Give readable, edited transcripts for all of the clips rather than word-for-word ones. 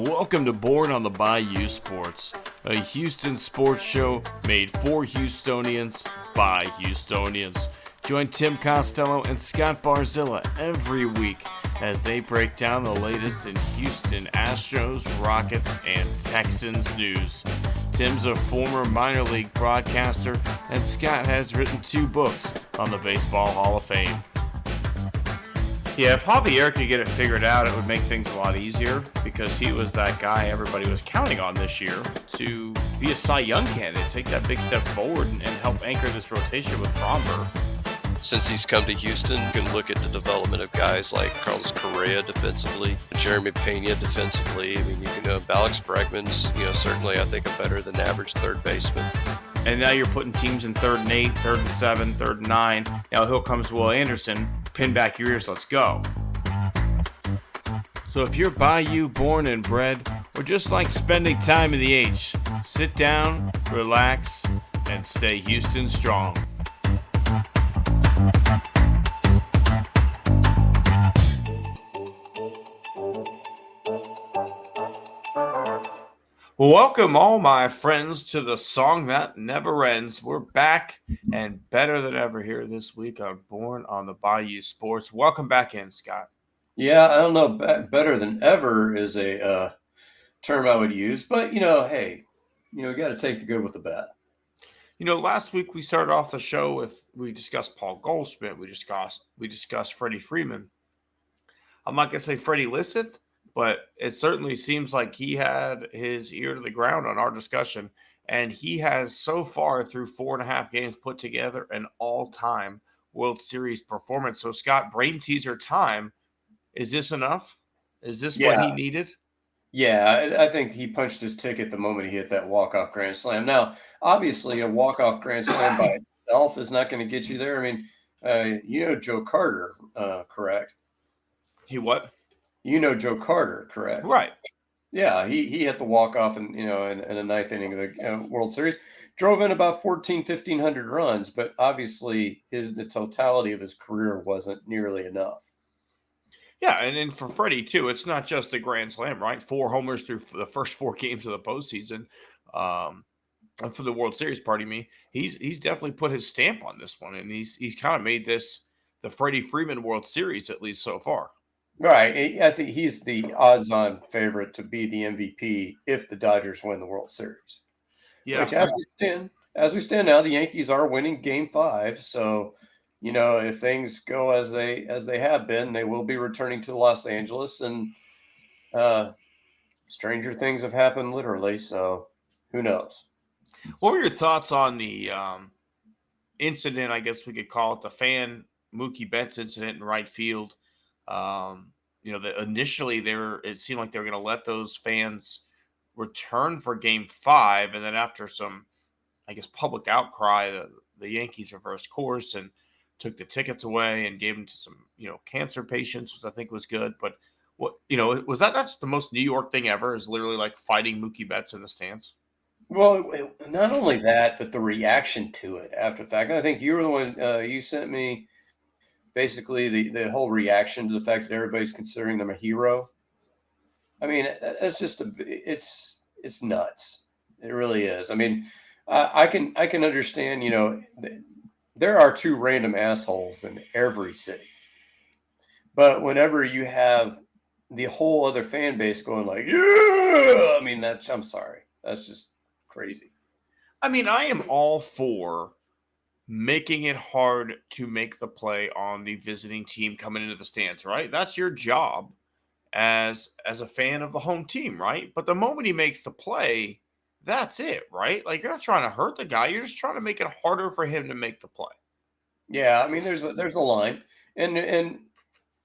Welcome to Born on the Bayou Sports, a Houston sports show made for Houstonians by Houstonians. Join Tim Costello and Scott Barzilla every week as they break down the latest in Houston Astros, Rockets, and Texans news. Tim's a former minor league broadcaster, and Scott has written 2 books on the Baseball Hall of Fame. Yeah, if Javier could get it figured out, it would make things a lot easier because he was that guy everybody was counting on this year to be a Cy Young candidate, take that big step forward and help anchor this rotation with Fromber. Since he's come to Houston, you can look at the development of guys like Carlos Correa defensively, Jeremy Pena defensively. I mean, you can Alex Bregman's, certainly I think a better than average third baseman. And now you're putting teams in 3rd and 8, 3rd and 7, 3rd and 9. Now here comes Will Anderson. Pin back your ears, let's go. So if you're Bayou born and bred, or just like spending time in the H, sit down, relax, and stay Houston strong. Welcome all my friends to the song that never ends. We're back and better than ever here this week on Born on the Bayou Sports. Welcome back in, Scott. Yeah, I don't know. Better than ever is a term I would use, but hey, you got to take the good with the bad. Last week we started off the show we discussed Paul Goldschmidt. We discussed Freddie Freeman. I'm not gonna say Freddie listened, but it certainly seems like he had his ear to the ground on our discussion, and he has so far through 4.5 games put together an all-time World Series performance. So, Scott, brain teaser time. Is this enough? Is this what he needed? Yeah, I think he punched his ticket the moment he hit that walk-off grand slam. Now, obviously, a walk-off grand slam by itself is not going to get you there. I mean, Joe Carter, correct? He what? Joe Carter, correct? Right. Yeah, he hit the walk-off in the 9th inning of the World Series. Drove in about 1,500 runs, but obviously the totality of his career wasn't nearly enough. Yeah, and then for Freddie, too, it's not just the grand slam, right? 4 homers through the first 4 games of the postseason. For the World Series, pardon me. He's definitely put his stamp on this one, and he's kind of made this the Freddie Freeman World Series, at least so far. Right. I think he's the odds-on favorite to be the MVP if the Dodgers win the World Series. Yeah. Which, as we stand now, the Yankees are winning Game 5. So, if things go as they have been, they will be returning to Los Angeles, and stranger things have happened literally. So, who knows? What were your thoughts on the incident? I guess we could call it the fan Mookie Betts incident in right field. Initially it seemed like they were going to let those fans return for Game 5, and then after some, I guess, public outcry, the Yankees reversed course and took the tickets away and gave them to some, cancer patients, which I think was good. But was that not just the most New York thing ever? Is literally like fighting Mookie Betts in the stands? Well, not only that, but the reaction to it after the fact. I think you were the one you sent me. Basically, the whole reaction to the fact that everybody's considering them a hero. I mean, that's just it's nuts. It really is. I mean, I can understand. There are 2 random assholes in every city, but whenever you have the whole other fan base going like, yeah, I mean, I'm sorry, that's just crazy. I mean, I am all for making it hard to make the play on the visiting team coming into the stands, right? That's your job as a fan of the home team, right? But the moment he makes the play, that's it, right? Like, you're not trying to hurt the guy. You're just trying to make it harder for him to make the play. Yeah, I mean, there's a line, and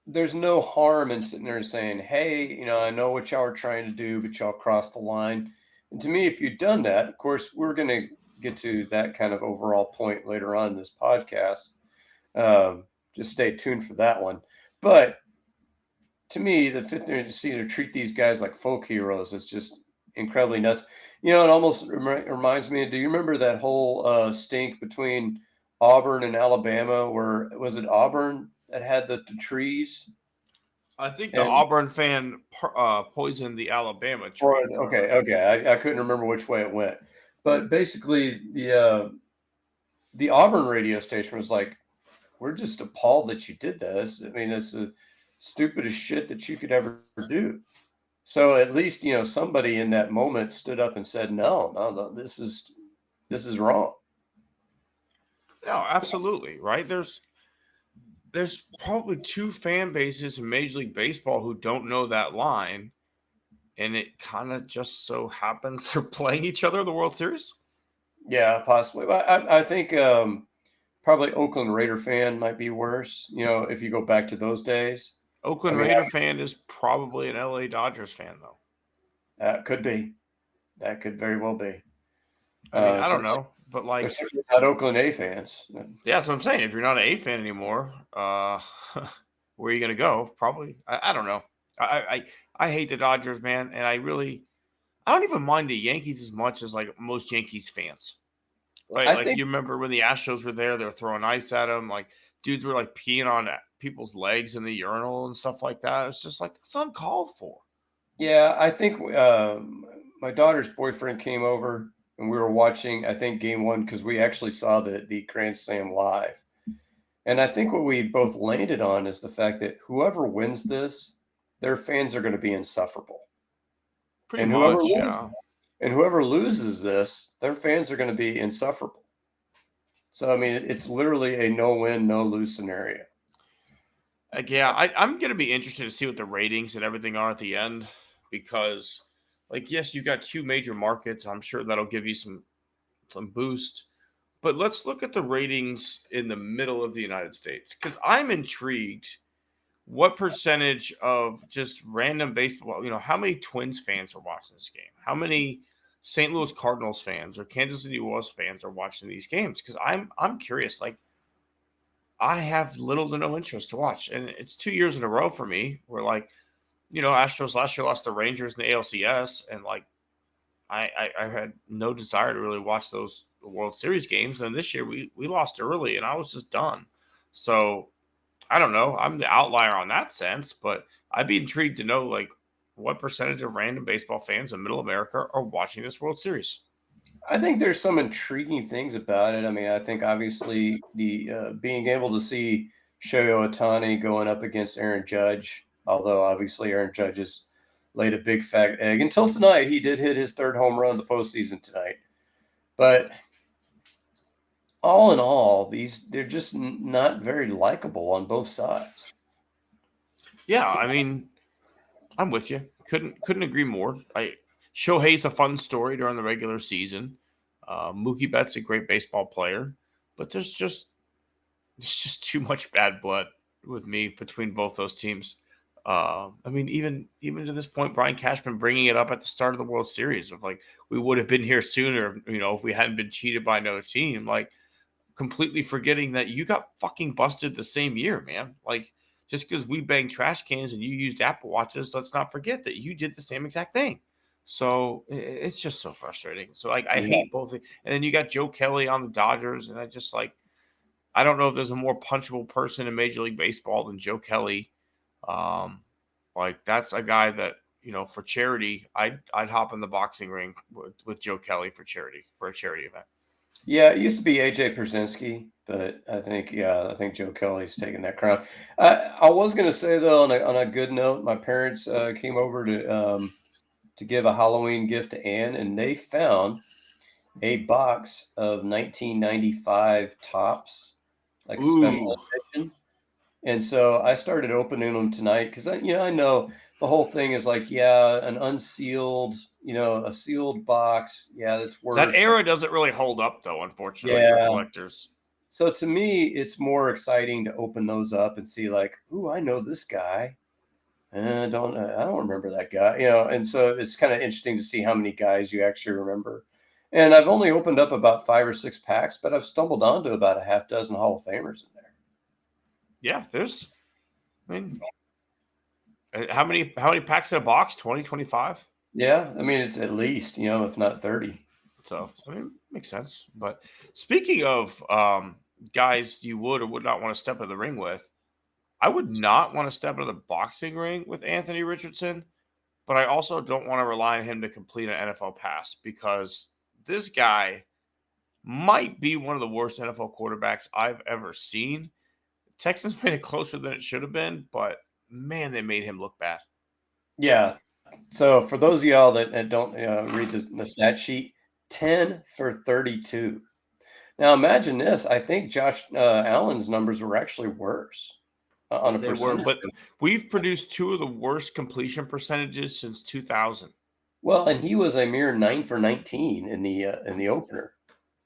there's no harm in sitting there and saying, hey, I know what y'all are trying to do, but y'all crossed the line. And to me, if you'd done that, of course, we're going to get to that kind of overall point later on in this podcast. Just stay tuned for that one. But to me, the fifth to see to treat these guys like folk heroes is just incredibly nuts. It almost reminds me. Do you remember that whole stink between Auburn and Alabama? Where was it Auburn that had the trees? I think the And Auburn fan poisoned the Alabama or train okay, further. okay, I couldn't remember which way it went, but basically the Auburn radio station was like, "We're just appalled that you did this. I mean, it's the stupidest shit that you could ever do." So at least somebody in that moment stood up and said, "No, no, no, this is wrong." No, absolutely, right? There's probably two fan bases in Major League Baseball who don't know that line, and it kind of just so happens they're playing each other in the World Series. Yeah, possibly. But I think probably Oakland Raider fan might be worse. If you go back to those days. I Oakland mean, Raider fan is probably an LA Dodgers fan, though. that could be. That could very well be. I mean, I don't Certainly, know, but they're like, certainly not Oakland A fans. yeah, that's what I'm saying. If you're not an A fan anymore, where are you gonna go? Probably, I don't know. I hate the Dodgers, man, and I don't even mind the Yankees as much as like most Yankees fans. Right, I like, think, you remember when the Astros were there, they were throwing ice at them, like, dudes were, like, peeing on people's legs in the urinal and stuff like that. It's just like, that's uncalled for. yeah, I think my daughter's boyfriend came over and we were watching, I think, game one because we actually saw the Grand Slam live. And I think what we both landed on is the fact that whoever wins this, their fans are going to be insufferable. Pretty And whoever much, loses, yeah. and whoever loses this, their fans are going to be insufferable. So I mean, it's literally a no-win, no-lose scenario. Like, yeah, I'm gonna be interested to see what the ratings and everything are at the end because, like, yes, you got 2 major markets. I'm sure that'll give you some boost. But let's look at the ratings in the middle of the United States because 'cause I'm intrigued what percentage of just random baseball, how many Twins fans are watching this game? How many St. Louis Cardinals fans or Kansas City Royals fans are watching these games? Because I'm curious. Like, I have little to no interest to watch, and it's 2 years in a row for me. Where like, Astros last year lost the Rangers in the ALCS, and like I had no desire to really watch those World Series games. And this year we lost early, and I was just done. So I don't know. I'm the outlier on that sense, but I'd be intrigued to know like what percentage of random baseball fans in Middle America are watching this World Series. I think there's some intriguing things about it. I mean, I think obviously the being able to see Shohei Ohtani going up against Aaron Judge, although obviously Aaron Judge has laid a big fat egg. Until tonight, he did hit his third home run of the postseason tonight. But all in all, they're just not very likable on both sides. Yeah, I mean, I'm with you. Couldn't agree more. Shohei's a fun story during the regular season. Mookie Betts a great baseball player, but there's just too much bad blood with me between both those teams. I mean, even to this point, Brian Cashman bringing it up at the start of the World Series of like we would have been here sooner, if we hadn't been cheated by another team. Like completely forgetting that you got fucking busted the same year, man. Like just because we banged trash cans and you used Apple Watches, let's not forget that you did the same exact thing. So it's just so frustrating. So like I Yeah. hate both. And then you got Joe Kelly on the Dodgers, and I just like I don't know if there's a more punchable person in Major League Baseball than Joe Kelly. Um, like that's a guy that for charity, I'd hop in the boxing ring with Joe Kelly for charity for a charity event. Yeah, it used to be AJ Przinsky, but I think Joe Kelly's taking that crown. I was going to say though, on a good note, my parents came over to give a Halloween gift to Anne, and they found a box of 1995 tops, like a special Ooh, edition. And so I started opening them tonight because I know the whole thing is like, yeah, an unsealed, a sealed box. Yeah, that's that worth. era doesn't really hold up though, unfortunately for Yeah. collectors. So to me, it's more exciting to open those up and see like, ooh, I know this guy. I don't remember that guy, and so it's kind of interesting to see how many guys you actually remember. And I've only opened up about 5 or 6 packs, but I've stumbled onto about a half dozen Hall of Famers in there. Yeah, I mean, how many packs in a box? 20, 25? Yeah, I mean it's at least, if not 30. So I mean, makes sense. But speaking of guys you would or would not want to step in the ring with, I would not want to step into the boxing ring with Anthony Richardson, but I also don't want to rely on him to complete an NFL pass because this guy might be one of the worst NFL quarterbacks I've ever seen. Texans made it closer than it should have been, but man, they made him look bad. Yeah. So for those of y'all that don't read the stat sheet, 10 for 32. Now imagine this. I think Josh Allen's numbers were actually worse on a They were, percentage. but we've produced two of the worst completion percentages since 2000. Well, and he was a mere 9 for 19 in the opener.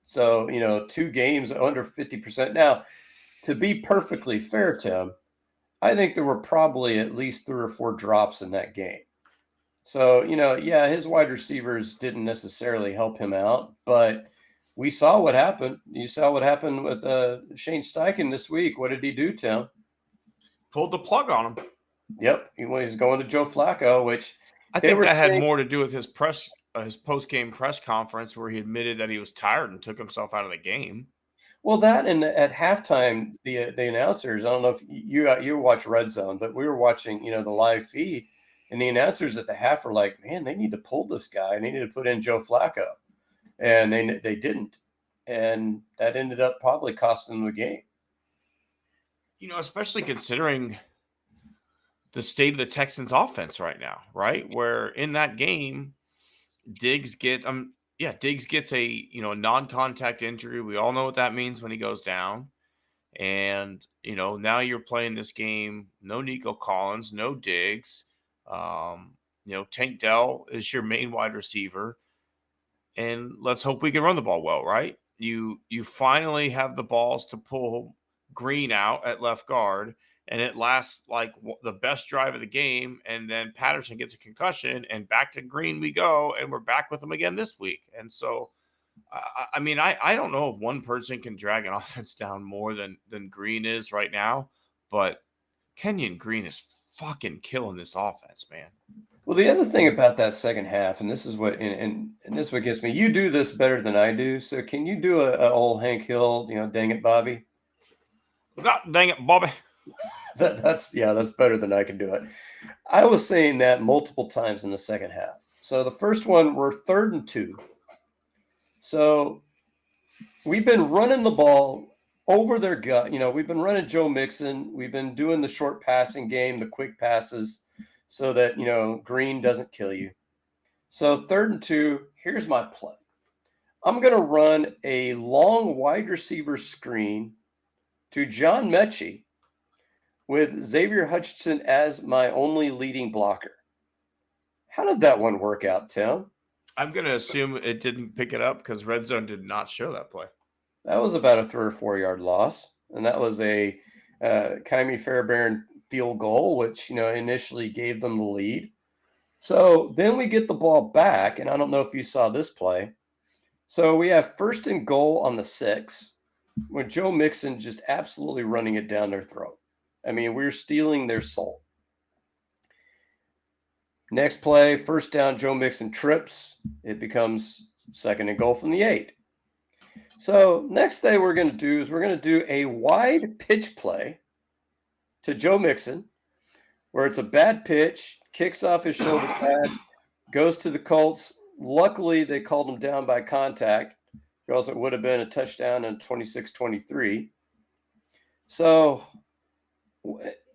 So, 2 games under 50%. Now, to be perfectly fair, Tim, I think there were probably at least 3 or 4 drops in that game. So, yeah, his wide receivers didn't necessarily help him out, but we saw what happened. You saw what happened with Shane Steichen this week. What did he do, Tim? Pulled the plug on him. Yep, he's going to Joe Flacco, which I think that had more to do with his post-game press conference where he admitted that he was tired and took himself out of the game. Well, that and at halftime, the announcers, I don't know if you watch Red Zone, but we were watching, the live feed, and the announcers at the half were like, man, they need to pull this guy. They need to put in Joe Flacco. And they didn't. And that ended up probably costing them the game. Especially considering the state of the Texans offense right now, right? Where in that game, Diggs gets a non-contact injury. We all know what that means when he goes down. And now you're playing this game, no Nico Collins, no Diggs. Tank Dell is your main wide receiver. And let's hope we can run the ball well, right? You finally have the balls to pull Green out at left guard, and it lasts like the best drive of the game, and then Patterson gets a concussion, and back to Green we go, and we're back with him again this week. And so, I don't know if one person can drag an offense down more than Green is right now, but Kenyon Green is fucking killing this offense, man. Well, the other thing about that second half, and this is what and this is what gets me. You do this better than I do. So can you do a old Hank Hill, dang it, Bobby? God dang it, Bobby. That's better than I can do it. I was saying that multiple times in the second half. So the first one, we're 3rd and 2. So we've been running the ball over their gut. We've been running Joe Mixon. We've been doing the short passing game, the quick passes, so that, Green doesn't kill you. So 3rd and 2, here's my play. I'm going to run a long wide receiver screen to John Mechie with Xavier Hutchinson as my only leading blocker. How did that one work out, Tim? I'm going to assume it didn't pick it up because Red Zone did not show that play. That was about a 3 or 4 yard loss, and that was a Kaimi Fairbairn field goal, which initially gave them the lead. So then we get the ball back, and I don't know if you saw this play. So we have 1st and goal on the 6, with Joe Mixon just absolutely running it down their throat. I mean, we're stealing their soul. Next play, 1st down, Joe Mixon trips. It becomes 2nd and goal from the 8. So next thing we're going to do is we're going to do a wide pitch play to Joe Mixon, where it's a bad pitch, kicks off his shoulder pad, goes to the Colts. Luckily, they called him down by contact, or else it would have been a touchdown in 26-23. So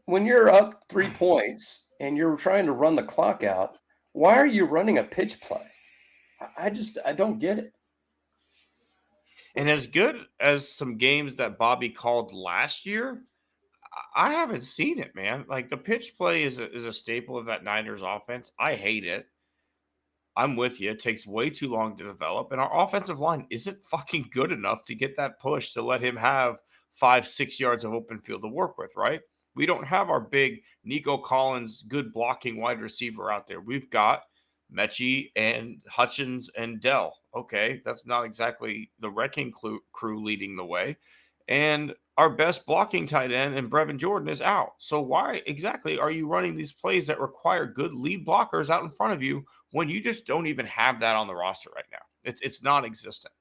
when you're up 3 points and you're trying to run the clock out, why are you running a pitch play? I don't get it. And as good as some games that Bobby called last year, I haven't seen it, man. Like the pitch play is a staple of that Niners offense. I hate it. I'm with you. It takes way too long to develop, and our offensive line isn't fucking good enough to get that push to let him have 5-6 yards of open field to work with, right? We don't have our big Nico Collins, good blocking wide receiver out there. We've got Mechie and Hutchins and Dell. Okay, that's not exactly the wrecking crew leading the way. And our best blocking tight end and Brevin Jordan is out. So why exactly are you running these plays that require good lead blockers out in front of you when you just don't even have that on the roster right now? It's non-existent.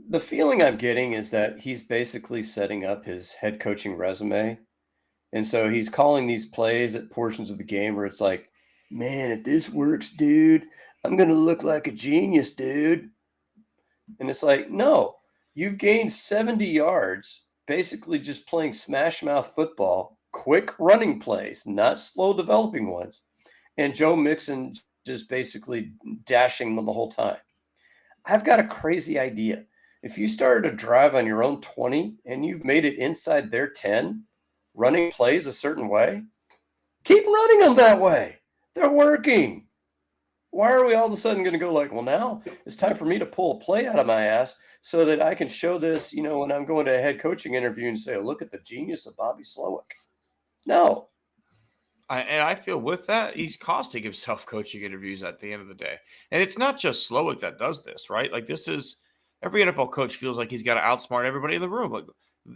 The feeling I'm getting is that he's basically setting up his head coaching resume And so he's calling these plays at portions of the game where it's like, man, if this works, dude, I'm going to look like a genius, dude. And it's like, no, you've gained 70 yards basically just playing smash mouth football, quick running plays, not slow developing ones. And Joe Mixon just basically dashing them the whole time. I've got a crazy idea. If you started a drive on your own 20 and you've made it inside their 10, running plays a certain way, keep running them that way. They're working. Why are we all of a sudden going to go like, well, now it's time for me to pull a play out of my ass so that I can show this, when I'm going to a head coaching interview and say, look at the genius of Bobby Slowick. No. I feel with that, he's costing himself coaching interviews at the end of the day. And it's not just Slowick that does this, right? Like this is every NFL coach feels like he's got to outsmart everybody in the room. Like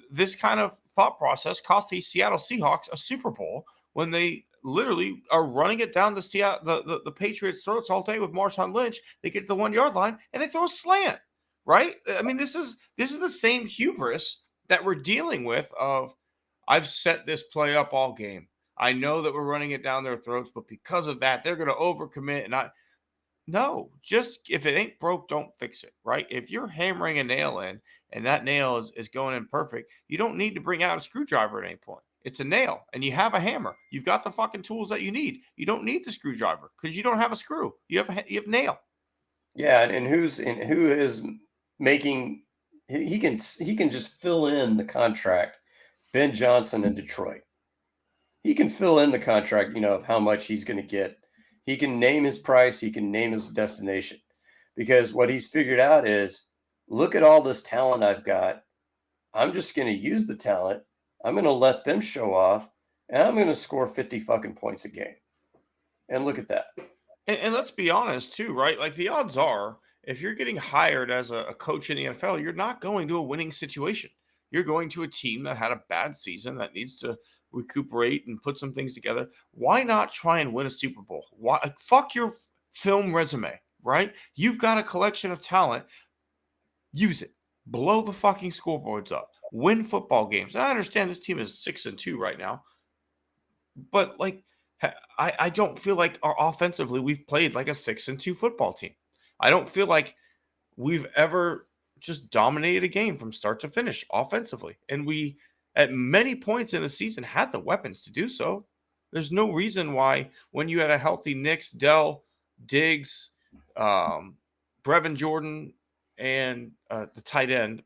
this kind of thought process cost the Seattle Seahawks a Super Bowl when they literally are running it down the Patriots' throats all day with Marshawn Lynch. They get to the 1 yard line and they throw a slant, right? I mean, this is the same hubris that we're dealing with of I've set this play up all game. I know that we're running it down their throats, but because of that, they're going to overcommit. No, just if it ain't broke, don't fix it, right? If you're hammering a nail in and that nail is going in perfect, you don't need to bring out a screwdriver at any point. It's a nail and you have a hammer. You've got the fucking tools that you need. You don't need the screwdriver because you don't have a screw. You have nail. Yeah, and who is making he can just fill in the contract. Ben Johnson in Detroit. He can fill in the contract, of how much he's going to get. He can name his price, he can name his destination. Because what he's figured out is, look at all this talent I've got. I'm just going to use the talent. I'm going to let them show off, and I'm going to score 50 fucking points a game. And look at that. And let's be honest too, right? Like the odds are, if you're getting hired as a coach in the NFL, you're not going to a winning situation. You're going to a team that had a bad season that needs to recuperate and put some things together. Why not try and win a Super Bowl? Why fuck your film resume, right? You've got a collection of talent. Use it. Blow the fucking scoreboards up. Win football games. I understand this team is 6-2 right now, but like I don't feel like offensively we've played like a 6-2 football team. I don't feel like we've ever just dominated a game from start to finish offensively. And we, at many points in the season, had the weapons to do so. There's no reason why, when you had a healthy Knicks, Dell, Diggs, Brevin Jordan, and the tight end,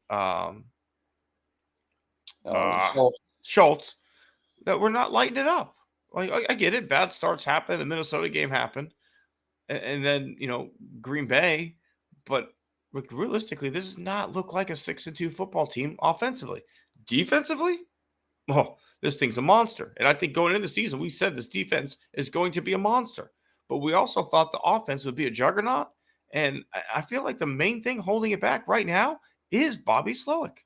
Schultz, that we're not lighting it up. Like I get it, bad starts happen. The Minnesota game happened, and then Green Bay, but realistically, this does not look like a 6-2 football team offensively. Defensively, this thing's a monster. And I think going into the season, we said this defense is going to be a monster, but we also thought the offense would be a juggernaut. And I feel like the main thing holding it back right now is Bobby Slowick.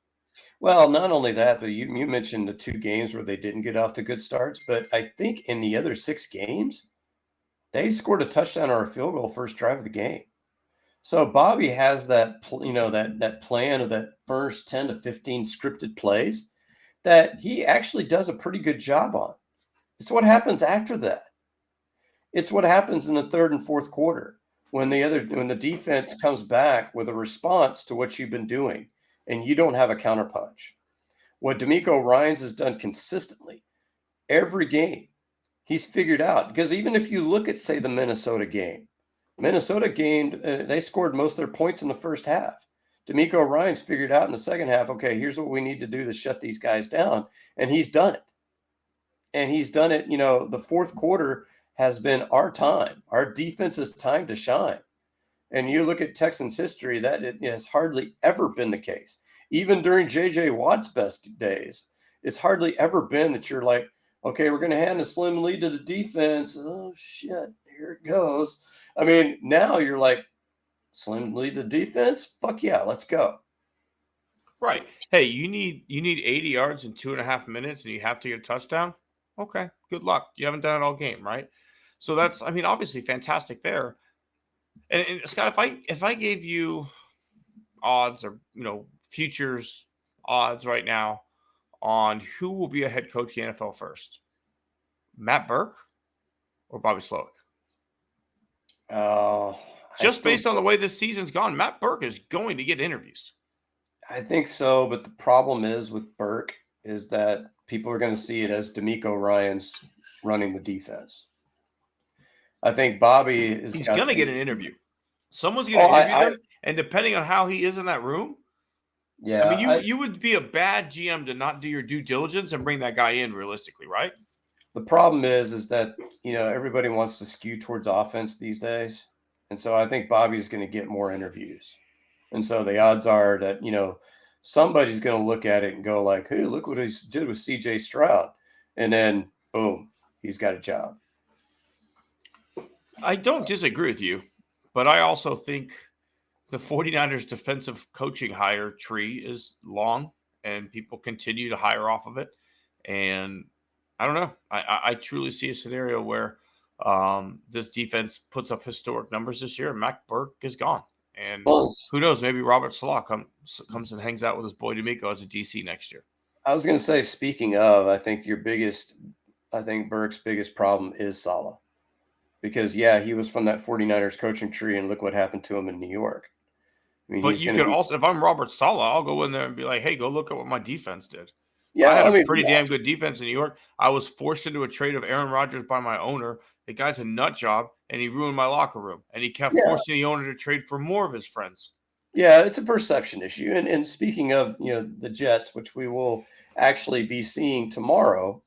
Well, not only that, but you mentioned the 2 games where they didn't get off to good starts. But I think in the other 6 games, they scored a touchdown or a field goal first drive of the game. So Bobby has that, that plan of that first 10 to 15 scripted plays that he actually does a pretty good job on. It's what happens after that. It's what happens in the third and fourth quarter when the defense comes back with a response to what you've been doing and you don't have a counterpunch. What DeMeco Ryans has done consistently every game, he's figured out. Because even if you look at, say, the Minnesota game, they scored most of their points in the first half. DeMeco Ryans figured out in the second half, okay, here's what we need to do to shut these guys down. And he's done it. And he's done it, the fourth quarter has been our time. Our defense's time to shine. And you look at Texans history, that it has hardly ever been the case. Even during J.J. Watt's best days, it's hardly ever been that you're like, okay, we're going to hand a slim lead to the defense. Oh, shit, here it goes. I mean, now you're like, slim lead to defense? Fuck yeah, let's go. Right. Hey, you need 80 yards in 2.5 minutes and you have to get a touchdown? Okay, good luck. You haven't done it all game, right? So that's, obviously fantastic there. And Scott, if I gave you odds or futures odds right now on who will be a head coach in the NFL first? Matt Burke or Bobby Slowick? Just based on the way this season's gone, Matt Burke is going to get interviews. I think so, but the problem is with Burke is that people are going to see it as DeMeco Ryans running the defense. I think Bobby is. He's going to get an interview. Someone's going to interview him, and depending on how he is in that room, yeah, I mean, you would be a bad GM to not do your due diligence and bring that guy in realistically, right? The problem is that, everybody wants to skew towards offense these days. And so I think Bobby's going to get more interviews. And so the odds are that, somebody's going to look at it and go like, hey, look what he did with CJ Stroud. And then, boom, he's got a job. I don't disagree with you, but I also think the 49ers defensive coaching hire tree is long and people continue to hire off of it. And I don't know. I truly see a scenario where this defense puts up historic numbers this year and Matt Burke is gone. And who knows, maybe Robert Salah comes and hangs out with his boy DeMeco as a DC next year. I was going to say, speaking of, I think Burke's biggest problem is Salah. Because, he was from that 49ers coaching tree, and look what happened to him in New York. I mean, but you could also, if I'm Robert Salah, I'll go in there and be like, hey, go look at what my defense did. Yeah, I had a pretty damn good defense in New York. I was forced into a trade of Aaron Rodgers by my owner. The guy's a nut job, and he ruined my locker room. And he kept forcing the owner to trade for more of his friends. Yeah, it's a perception issue. And speaking of, the Jets, which we will actually be seeing tomorrow,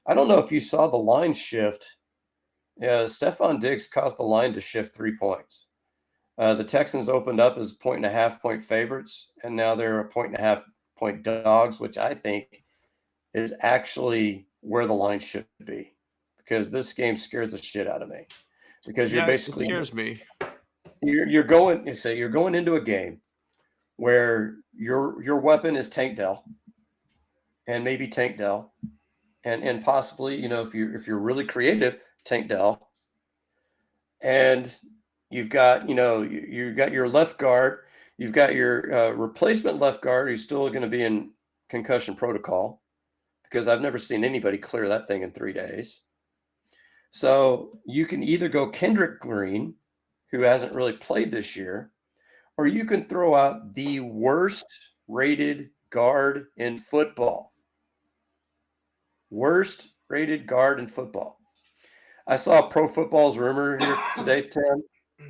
I don't know if you saw the line shift. Yeah, Stefon Diggs caused the line to shift 3 points. The Texans opened up as 1.5 point favorites, and now they're 1.5 point dogs, which I think is actually where the line should be, because this game scares the shit out of me. Because you're basically, it scares me. You're going into a game where your weapon is Tank Dell, and maybe Tank Dell, and possibly if you're really creative, Tank Dell, and you've got you got your left guard, you've got your replacement left guard who's still going to be in concussion protocol, because I've never seen anybody clear that thing in 3 days. So you can either go Kenyon Green, who hasn't really played this year, or you can throw out the worst rated guard in football. Worst rated guard in football. I saw Pro Football's rumor here today, Tim,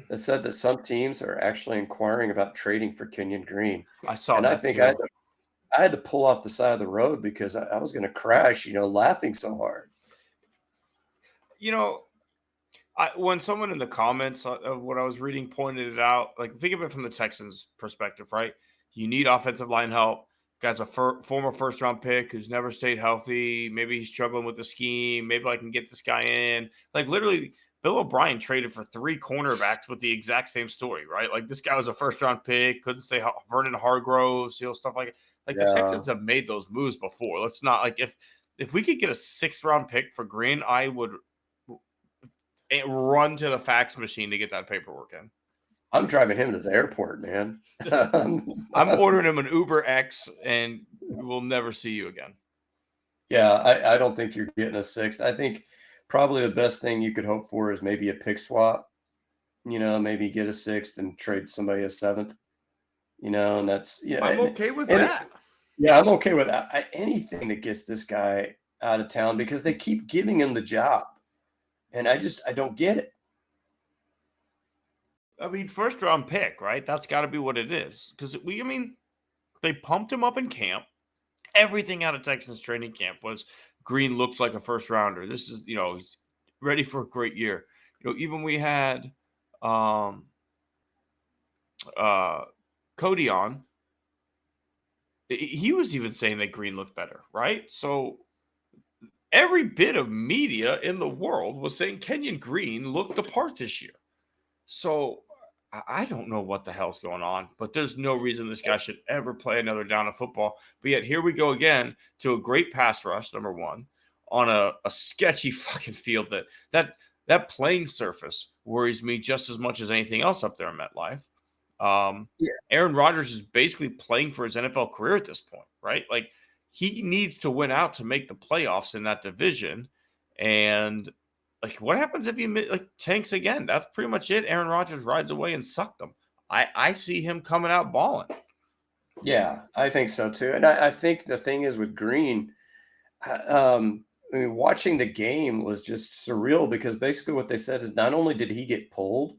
that said that some teams are actually inquiring about trading for Kenyon Green. I saw and that. I think I had to pull off the side of the road because I was going to crash, laughing so hard. When someone in the comments of what I was reading pointed it out, like, think of it from the Texans' perspective, right? You need offensive line help. Guy's a former first-round pick who's never stayed healthy. Maybe he's struggling with the scheme. Maybe I can get this guy in. Like, literally, Bill O'Brien traded for 3 cornerbacks with the exact same story, right? Like, this guy was a first-round pick, couldn't stay Vernon Hargroves, stuff like that. Like, the Texans have made those moves before. Let's not, like, if we could get a 6th-round pick for Green, I would run to the fax machine to get that paperwork in. I'm driving him to the airport, man. I'm ordering him an Uber X, and we'll never see you again. Yeah, I don't think you're getting a 6th. I think probably the best thing you could hope for is maybe a pick swap. Maybe get a 6th and trade somebody a 7th. And that's I'm okay with that. I'm okay with that. Anything that gets this guy out of town, because they keep giving him the job, and I don't get it. I mean, 1st-round pick, right? That's got to be what it is. Because they pumped him up in camp. Everything out of Texans training camp was Green looks like a 1st-rounder. This is, he's ready for a great year. Even we had Cody on. He was even saying that Green looked better, right? So every bit of media in the world was saying Kenyon Green looked the part this year. So I don't know what the hell's going on, but there's no reason this guy should ever play another down of football. But yet here we go again to a great pass rush, number one, on a sketchy fucking field that playing surface worries me just as much as anything else up there in MetLife. Aaron Rodgers is basically playing for his NFL career at this point, right? Like, he needs to win out to make the playoffs in that division. And like, what happens if he tanks again? That's pretty much it. Aaron Rodgers rides away and sucked him. I see him coming out balling. Yeah, I think so too. And I think the thing is with Green, I mean, watching the game was just surreal because basically what they said is not only did he get pulled,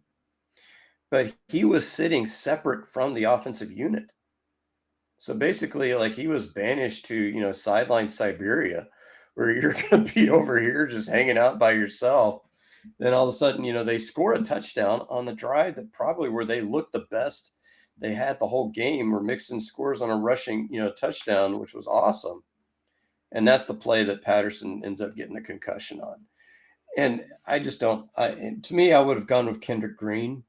but he was sitting separate from the offensive unit. So basically, like he was banished to, sideline Siberia, where you're going to be over here just hanging out by yourself. Then all of a sudden, they score a touchdown on the drive that probably where they looked the best they had the whole game. Where Mixon scores on a rushing, touchdown, which was awesome. And that's the play that Patterson ends up getting a concussion on. And I just don't. To me, I would have gone with Kendrick Green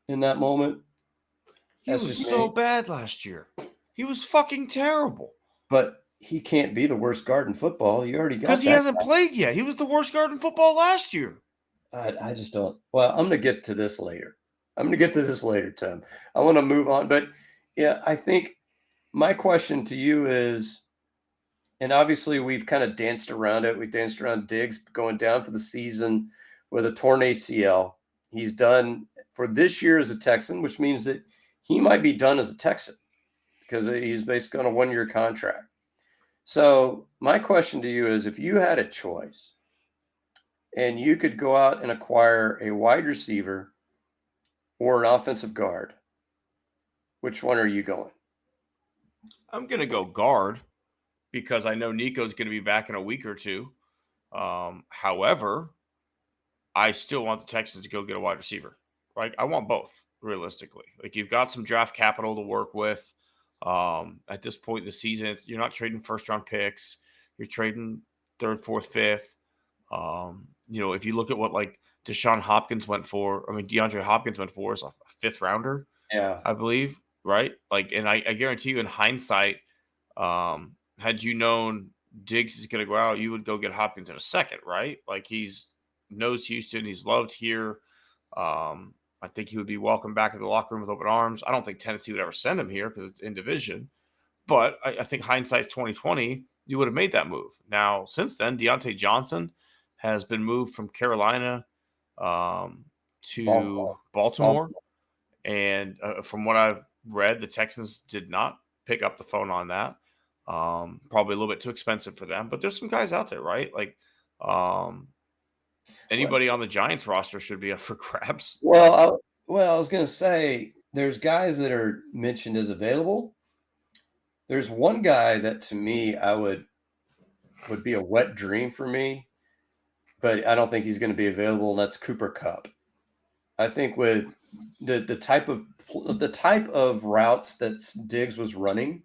in that moment. He was so bad last year. He was fucking terrible. But he can't be the worst guard in football. You already got because he hasn't played yet. He was the worst guard in football last year. I just don't. Well, I'm going to get to this later. Tim. I want to move on. But, yeah, I think my question to you is, and obviously we've kind of danced around it. We danced around Diggs going down for the season with a torn ACL. He's done for this year as a Texan, which means that he might be done as a Texan because he's basically on a one-year contract. So my question to you is, if you had a choice and you could go out and acquire a wide receiver or an offensive guard, which one are you going? I'm going to go guard because I know Nico's going to be back in a week or two. However, I still want the Texans to go get a wide receiver. Right? I want both, realistically. Like, you've got some draft capital to work with. At this point in the season, you're not trading first-round picks. You're trading third, fourth, fifth. If you look at what, like, DeAndre Hopkins went for is a fifth rounder, I believe, right? Like, and I guarantee you in hindsight, had you known Diggs is going to go out, you would go get Hopkins in a second, right? Like, he's knows Houston. He's loved here. I think he would be welcomed back in the locker room with open arms. I don't think Tennessee would ever send him here because it's in division. But I think hindsight's 2020, you would have made that move. Now, since then, Deontay Johnson has been moved from Carolina to Baltimore. And from what I've read, the Texans did not pick up the phone on that. Probably a little bit too expensive for them. But there's some guys out there, right? Like anybody on the Giants roster should be up for grabs. Well, I was going to say there's guys that are mentioned as available. There's one guy that to me would be a wet dream for me, but I don't think he's going to be available, and that's Cooper Kupp. I think with the type of routes that Diggs was running,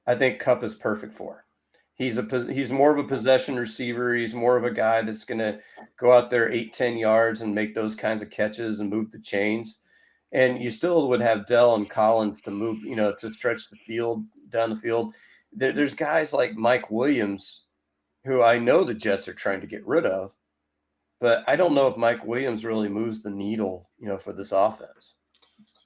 I think Kupp is perfect for. He's more of a possession receiver. He's more of a guy that's going to go out there 8-10 yards and make those kinds of catches and move the chains. And you still would have Dell and Collins to move, to stretch the field down the field. There's guys like Mike Williams, who I know the Jets are trying to get rid of, but I don't know if Mike Williams really moves the needle, for this offense.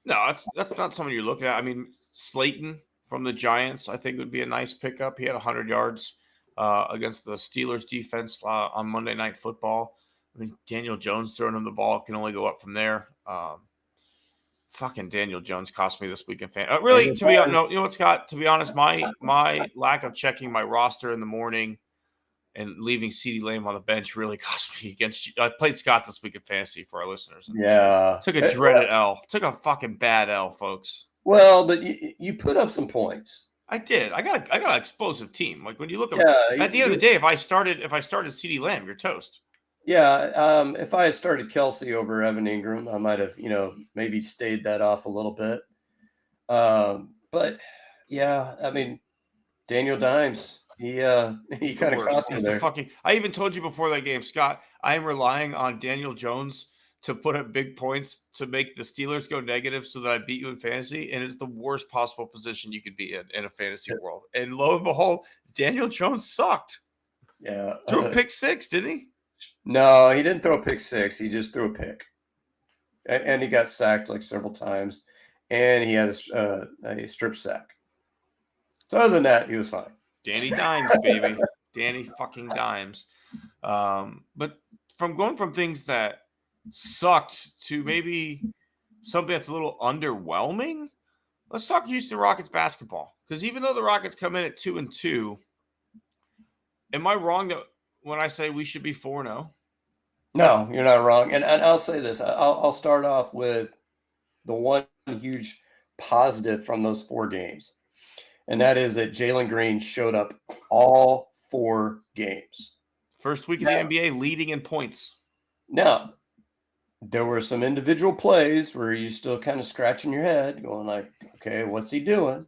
No, that's not someone you're looking at. I mean, Slayton from the Giants, I think, would be a nice pickup. He had 100 yards against the Steelers defense on Monday Night Football. I mean, Daniel Jones throwing him the ball can only go up from there. Fucking Daniel Jones cost me this weekend. Really, to be honest, you know what, Scott? To be honest, my lack of checking my roster in the morning and leaving CeeDee Lamb on the bench really cost me against you. I played Scott this week in fantasy for our listeners. Yeah. Took a dreaded L. Took a fucking bad L, folks. Well, but you put up some points. I did. I got an explosive team. Like, when you look at the end of the day, if I started CeeDee Lamb, you're toast. Yeah. If I had started Kelsey over Evan Ingram, I might have, maybe stayed that off a little bit. But yeah, I mean, Daniel Dimes, he kind of cost me there. I even told you before that game, Scott, I am relying on Daniel Jones to put up big points to make the Steelers go negative so that I beat you in fantasy. And it's the worst possible position you could be in a fantasy world. And lo and behold, Daniel Jones sucked. Yeah. Threw a pick six, didn't he? No, he didn't throw a pick six. He just threw a pick. And he got sacked like several times. And he had a strip sack. So other than that, he was fine. Danny Dimes, baby. Danny fucking Dimes. But going from things that sucked to maybe something that's a little underwhelming, let's talk Houston Rockets basketball. Because even though the Rockets come in at 2-2, am I wrong that when I say we should be 4-0? No, you're not wrong. And I'll say this. I'll start off with the one huge positive from those 4 games, and that is that Jalen Green showed up all 4 games. First week of the NBA leading in points. Now, there were some individual plays where you still kind of scratching your head, going like, okay, what's he doing?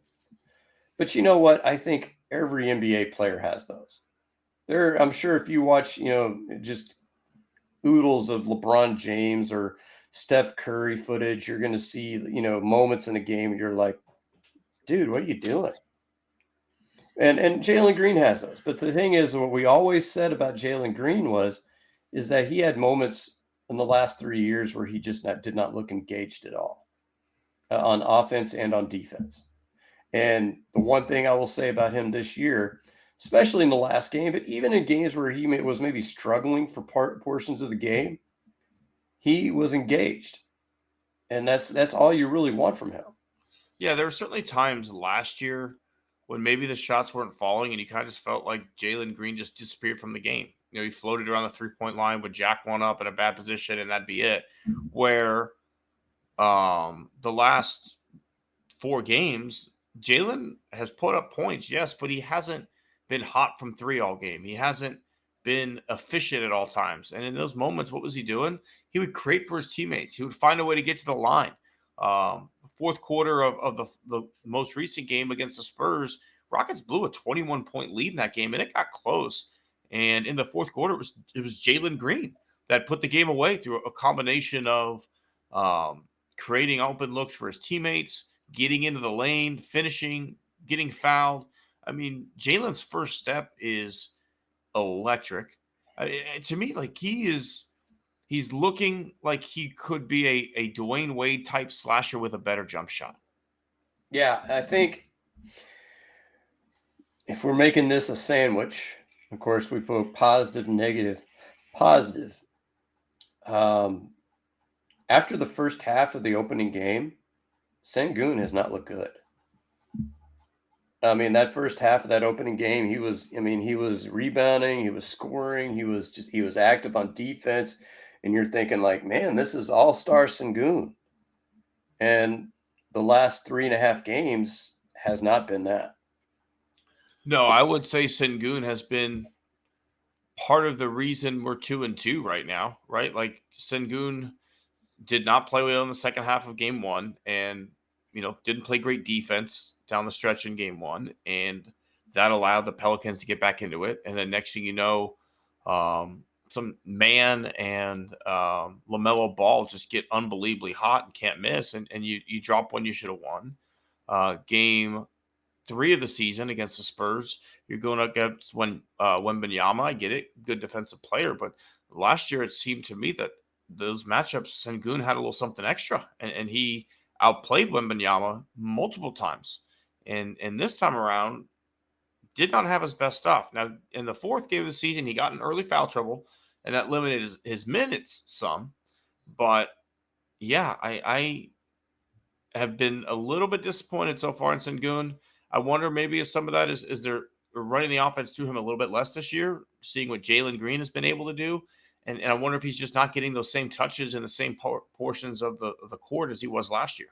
But you know what? I think every NBA player has those. I'm sure if you watch, just oodles of LeBron James or Steph Curry footage, you're going to see, moments in a game you're like, dude, what are you doing? And Jalen Green has those. But the thing is, what we always said about Jalen Green is that he had moments in the last 3 years where he just did not look engaged at all on offense and on defense. And the one thing I will say about him this year, especially in the last game, but even in games where he was maybe struggling for portions of the game, he was engaged. And that's all you really want from him. Yeah, there were certainly times last year when maybe the shots weren't falling and you kind of just felt like Jalen Green just disappeared from the game. He floated around the 3-point line, would jack one up in a bad position, and that'd be it. Where the last 4 games, Jalen has put up points, yes, but he hasn't been hot from 3 all game. He hasn't been efficient at all times. And in those moments, what was he doing? He would create for his teammates. He would find a way to get to the line. Fourth quarter of the most recent game against the Spurs, Rockets blew a 21-point lead in that game, and it got close. And in the fourth quarter, it was Jalen Green that put the game away through a combination of creating open looks for his teammates, getting into the lane, finishing, getting fouled. I mean, Jalen's first step is electric. To me, like he's looking like he could be a Dwayne Wade type slasher with a better jump shot. Yeah, I think if we're making this a sandwich, of course, we put positive, negative, positive. After the first half of the opening game, Sengun has not looked good. I mean, that first half of that opening game, he was rebounding, he was scoring, he was active on defense, and you're thinking like, man, this is all-star Sengun. And the last 3.5 games has not been that. No, I would say Sengun has been part of the reason we're 2-2 right now, right? Like Sengun did not play well in the second half of game 1 and, didn't play great defense down the stretch in game 1. And that allowed the Pelicans to get back into it. And then next thing you know, some man and LaMelo Ball just get unbelievably hot and can't miss. And you drop one you should have won. Game 3 of the season against the Spurs, you're going up against Wembanyama. I get it, good defensive player, but last year it seemed to me that those matchups, Sengun had a little something extra, and he outplayed Wembanyama multiple times. And this time around, did not have his best stuff. Now, in the 4th game of the season, he got in early foul trouble, and that limited his minutes some. But yeah, I have been a little bit disappointed so far in Sengun. I wonder maybe if some of that is they're running the offense to him a little bit less this year, seeing what Jalen Green has been able to do. And I wonder if he's just not getting those same touches in the same portions of the court as he was last year.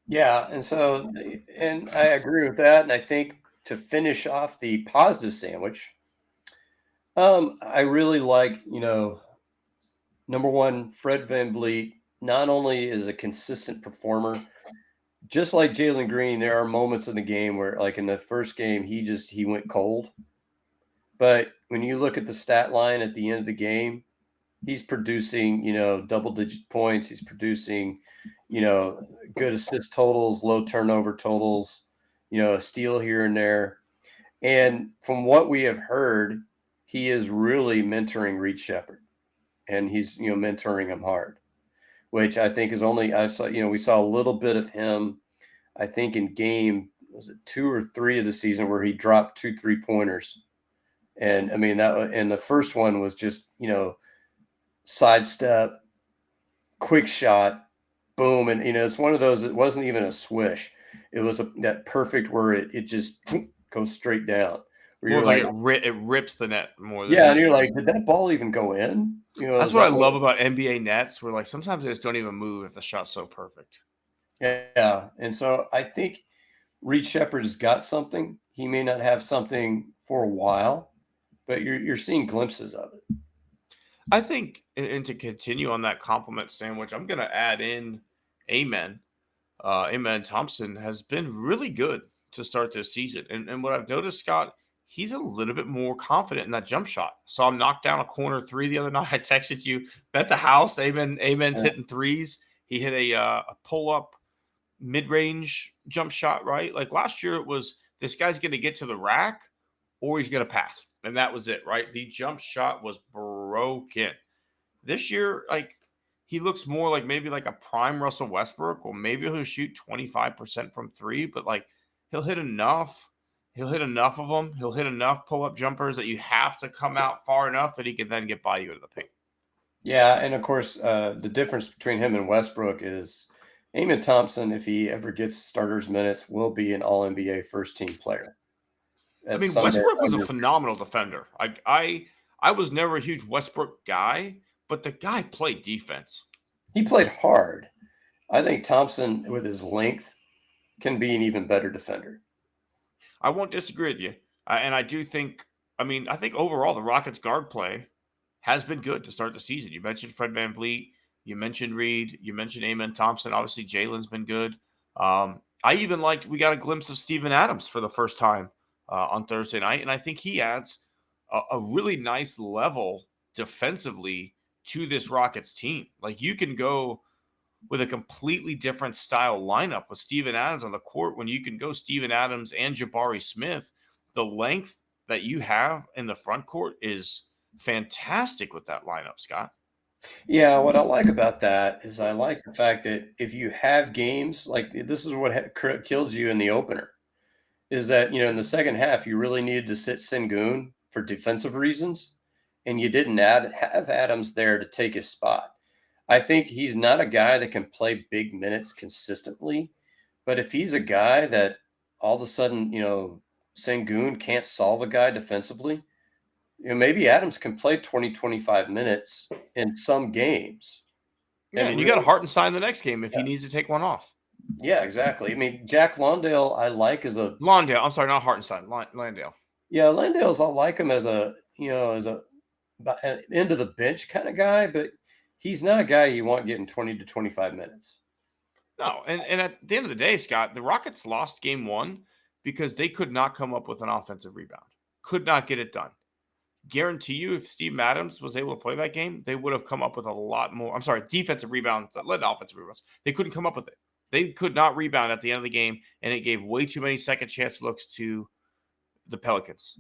Yeah, and I agree with that. And I think to finish off the positive sandwich, I really like, number one, Fred VanVleet not only is a consistent performer, just like Jalen Green, there are moments in the game where, like in the first game, he went cold. But when you look at the stat line at the end of the game, he's producing, double-digit points. He's producing, good assist totals, low turnover totals, a steal here and there. And from what we have heard, he is really mentoring Reed Shepherd, and he's, mentoring him hard, which I think is we saw a little bit of him, I think in game was it 2 or 3 of the season where he dropped 2 3-pointers. And I mean, and the first one was just, sidestep, quick shot, boom. And, it's one of those, it wasn't even a swish. It was that perfect where it just goes straight down. Where More you're like like, it rips the net more than yeah. And you're anything. like, did that ball even go in? That's Is what I that love about NBA nets, where like sometimes they just don't even move if the shot's so perfect. Yeah. And so I think Reed Shepherd has got something. He may not have something for a while, but you're seeing glimpses of it. I think, and to continue on that compliment sandwich, I'm going to add in Amen. Amen Thompson has been really good to start this season. And what I've noticed, Scott, he's a little bit more confident in that jump shot. Saw him knock down a corner three the other night. I texted you at the house. Amen's hitting threes. He hit a pull up mid range jump shot, right? Like last year, it was this guy's going to get to the rack or he's going to pass. And that was it, right? The jump shot was broken. This year, like he looks more like maybe like a prime Russell Westbrook, or maybe he'll shoot 25% from three, but like he'll hit enough. He'll hit enough of them. He'll hit enough pull-up jumpers that you have to come out far enough that he can then get by you into the paint. Yeah, and of course, the difference between him and Westbrook is Amen Thompson, if he ever gets starters minutes, will be an All NBA first team player. I mean, Someday. Westbrook was a phenomenal defender. I was never a huge Westbrook guy, but the guy played defense. He played hard. I think Thompson, with his length, can be an even better defender. I won't disagree with you. And I do think, I think overall the Rockets guard play has been good to start the season. You mentioned Fred VanVleet. You mentioned Reed. You mentioned Amen Thompson. Obviously, Jalen's been good. I even we got a glimpse of Steven Adams for the first time on Thursday night. And I think he adds a really nice level defensively to this Rockets team. Like you can go with a completely different style lineup with Steven Adams on the court when you can go Steven Adams and Jabari Smith. The length that you have in the front court is fantastic with that lineup, Scott. Yeah, what I like about that is I like the fact that if you have games like this is what killed you in the opener, is that in the second half you really needed to sit Sengun for defensive reasons, and you didn't have Adams there to take his spot. I think he's not a guy that can play big minutes consistently, but if he's a guy that all of a sudden Sengun can't solve a guy defensively, maybe Adams can play 20, 25 minutes in some games. Yeah, and you got Hartenstein the next game if he needs to take one off. Yeah, exactly. I mean, Jack Landale, I like as a Landale. I'm sorry, not Hartenstein. Landale. Yeah, Landale's. I like him as a end of the bench kind of guy, but he's not a guy you want getting 20 to 25 minutes. No, and at the end of the day, Scott, the Rockets lost game one because they could not come up with an offensive rebound. Could not get it done. Guarantee you, if Steve Adams was able to play that game, they would have come up with a lot more. I'm sorry, defensive rebounds that led to offensive rebounds. They couldn't come up with it. They could not rebound at the end of the game, and it gave way too many second chance looks to the Pelicans.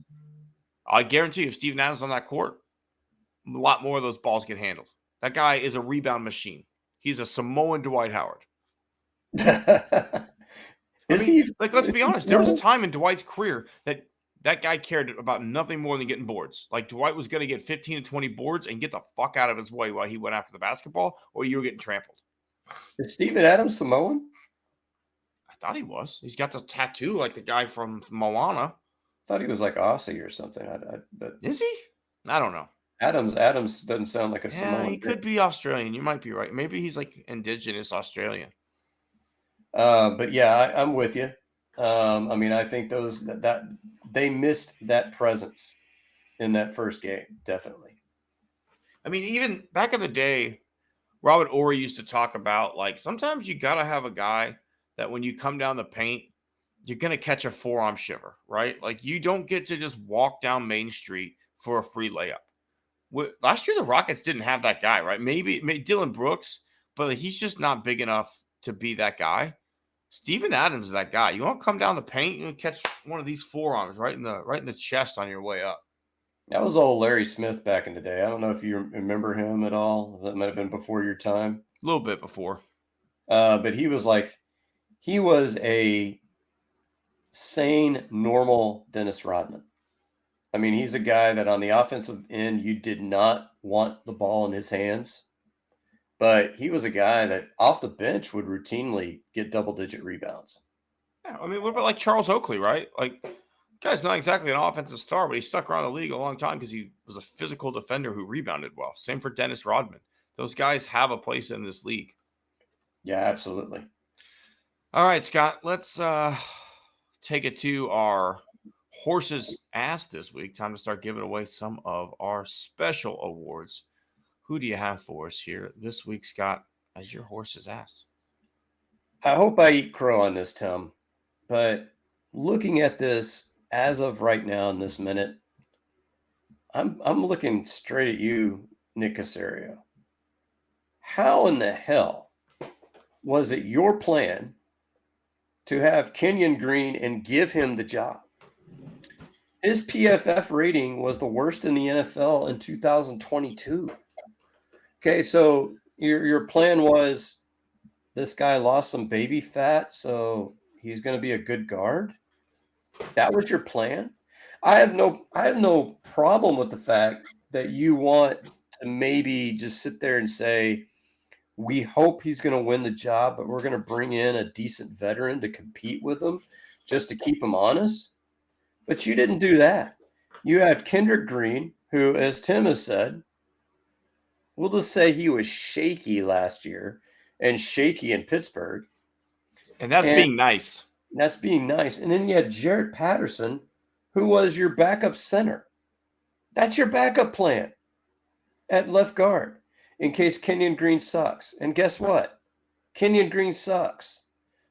I guarantee you, if Steve Adams on that court, a lot more of those balls get handled. That guy is a rebound machine. He's a Samoan Dwight Howard. Let's be honest. There was a time in Dwight's career that guy cared about nothing more than getting boards. Like Dwight was going to get 15 to 20 boards and get the fuck out of his way while he went after the basketball, or you were getting trampled. Is Steven Adams Samoan? I thought he was. He's got the tattoo like the guy from Moana. I thought he was like Aussie or something. But is he? I don't know. Adams doesn't sound like a Samoan. He could be Australian. You might be right. Maybe he's like indigenous Australian. But yeah, I'm with you. I think that they missed that presence in that first game, definitely. I mean, even back in the day, Robert Ory used to talk about like sometimes you gotta have a guy that when you come down the paint, you're gonna catch a forearm shiver, right? Like you don't get to just walk down Main Street for a free layup. Last year, the Rockets didn't have that guy, right? Maybe Dylan Brooks, but he's just not big enough to be that guy. Steven Adams is that guy. You want to come down the paint and catch one of these forearms right in the chest on your way up. That was old Larry Smith back in the day. I don't know if you remember him at all. That might have been before your time. A little bit before. But he was a sane, normal Dennis Rodman. I mean, he's a guy that on the offensive end, you did not want the ball in his hands. But he was a guy that off the bench would routinely get double-digit rebounds. Yeah, I mean, what about like Charles Oakley, right? Like, guy's not exactly an offensive star, but he stuck around the league a long time because he was a physical defender who rebounded well. Same for Dennis Rodman. Those guys have a place in this league. Yeah, absolutely. All right, Scott, let's take it to our horse's ass this week. Time to start giving away some of our special awards. Who do you have for us here this week, Scott, as your horse's ass? I hope I eat crow on this, Tim. But looking at this as of right now in this minute, I'm looking straight at you, Nick Casario. How in the hell was it your plan to have Kenyon Green and give him the job? His PFF rating was the worst in the NFL in 2022. Okay, so your plan was this guy lost some baby fat, so he's going to be a good guard? That was your plan? I have no problem with the fact that you want to maybe just sit there and say, we hope he's going to win the job, but we're going to bring in a decent veteran to compete with him just to keep him honest. But you didn't do that. You had Kendrick Green, who, as Tim has said, we'll just say he was shaky last year and shaky in Pittsburgh. And that's being nice. That's being nice. And then you had Jarrett Patterson, who was your backup center. That's your backup plan at left guard in case Kenyon Green sucks. And guess what? Kenyon Green sucks.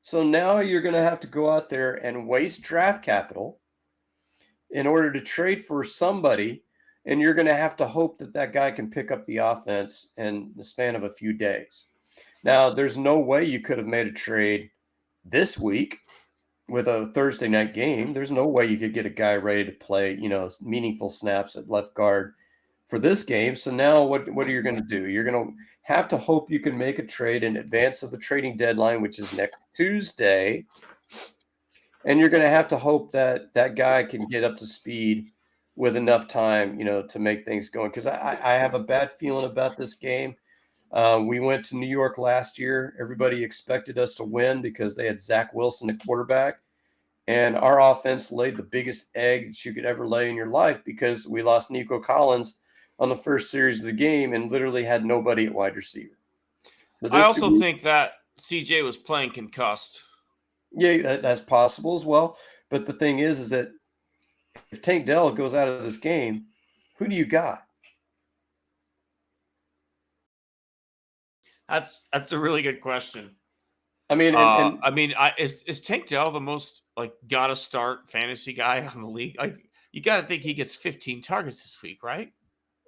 So now you're going to have to go out there and waste draft capital in order to trade for somebody, and you're going to have to hope that that guy can pick up the offense in the span of a few days. Now, there's no way you could have made a trade this week with a Thursday night game. There's no way you could get a guy ready to play, meaningful snaps at left guard for this game. So now what are you going to do? You're going to have to hope you can make a trade in advance of the trading deadline, which is next Tuesday. And you're going to have to hope that that guy can get up to speed with enough time, to make things going. Because I have a bad feeling about this game. We went to New York last year. Everybody expected us to win because they had Zach Wilson at quarterback. And our offense laid the biggest egg that you could ever lay in your life because we lost Nico Collins on the first series of the game and literally had nobody at wide receiver. So I also think that CJ was playing concussed. Yeah, that's possible as well. But the thing is that if Tank Dell goes out of this game, who do you got? That's a really good question. I mean, is Tank Dell the most gotta start fantasy guy on the league? You got to think he gets 15 targets this week, right?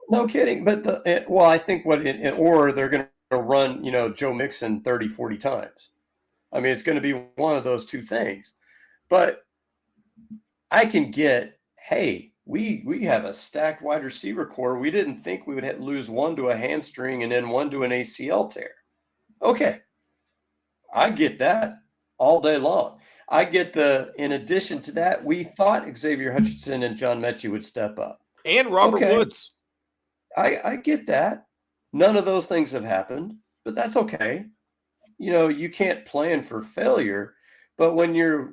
No kidding. But I think or they're going to run, Joe Mixon 30, 40 times. I mean, it's going to be one of those two things. But I can get, hey, we have a stacked wide receiver core. We didn't think we would lose one to a hamstring and then one to an ACL tear. Okay. I get that all day long. I get in addition to that, we thought Xavier Hutchinson and John Mechie would step up. And Robert Woods. I get that. None of those things have happened, but that's okay. You can't plan for failure, but when you're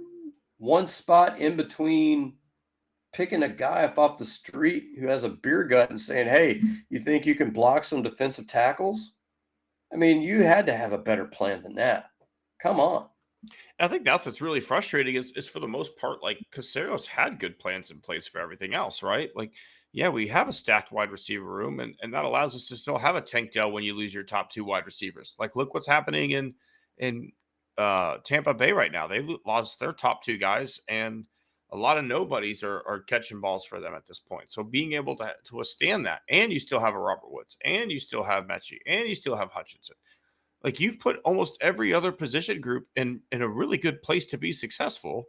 one spot in between picking a guy off the street who has a beer gut and saying, hey, you think you can block some defensive tackles? I mean, you had to have a better plan than that. Come on. I think that's what's really frustrating is for the most part, Casaro's had good plans in place for everything else, right? Yeah, we have a stacked wide receiver room, and that allows us to still have a Tank Dell when you lose your top two wide receivers. Look what's happening in Tampa Bay right now. They lost their top two guys, and a lot of nobodies are catching balls for them at this point. So being able to withstand that, and you still have a Robert Woods, and you still have Mechie, and you still have Hutchinson. You've put almost every other position group in a really good place to be successful.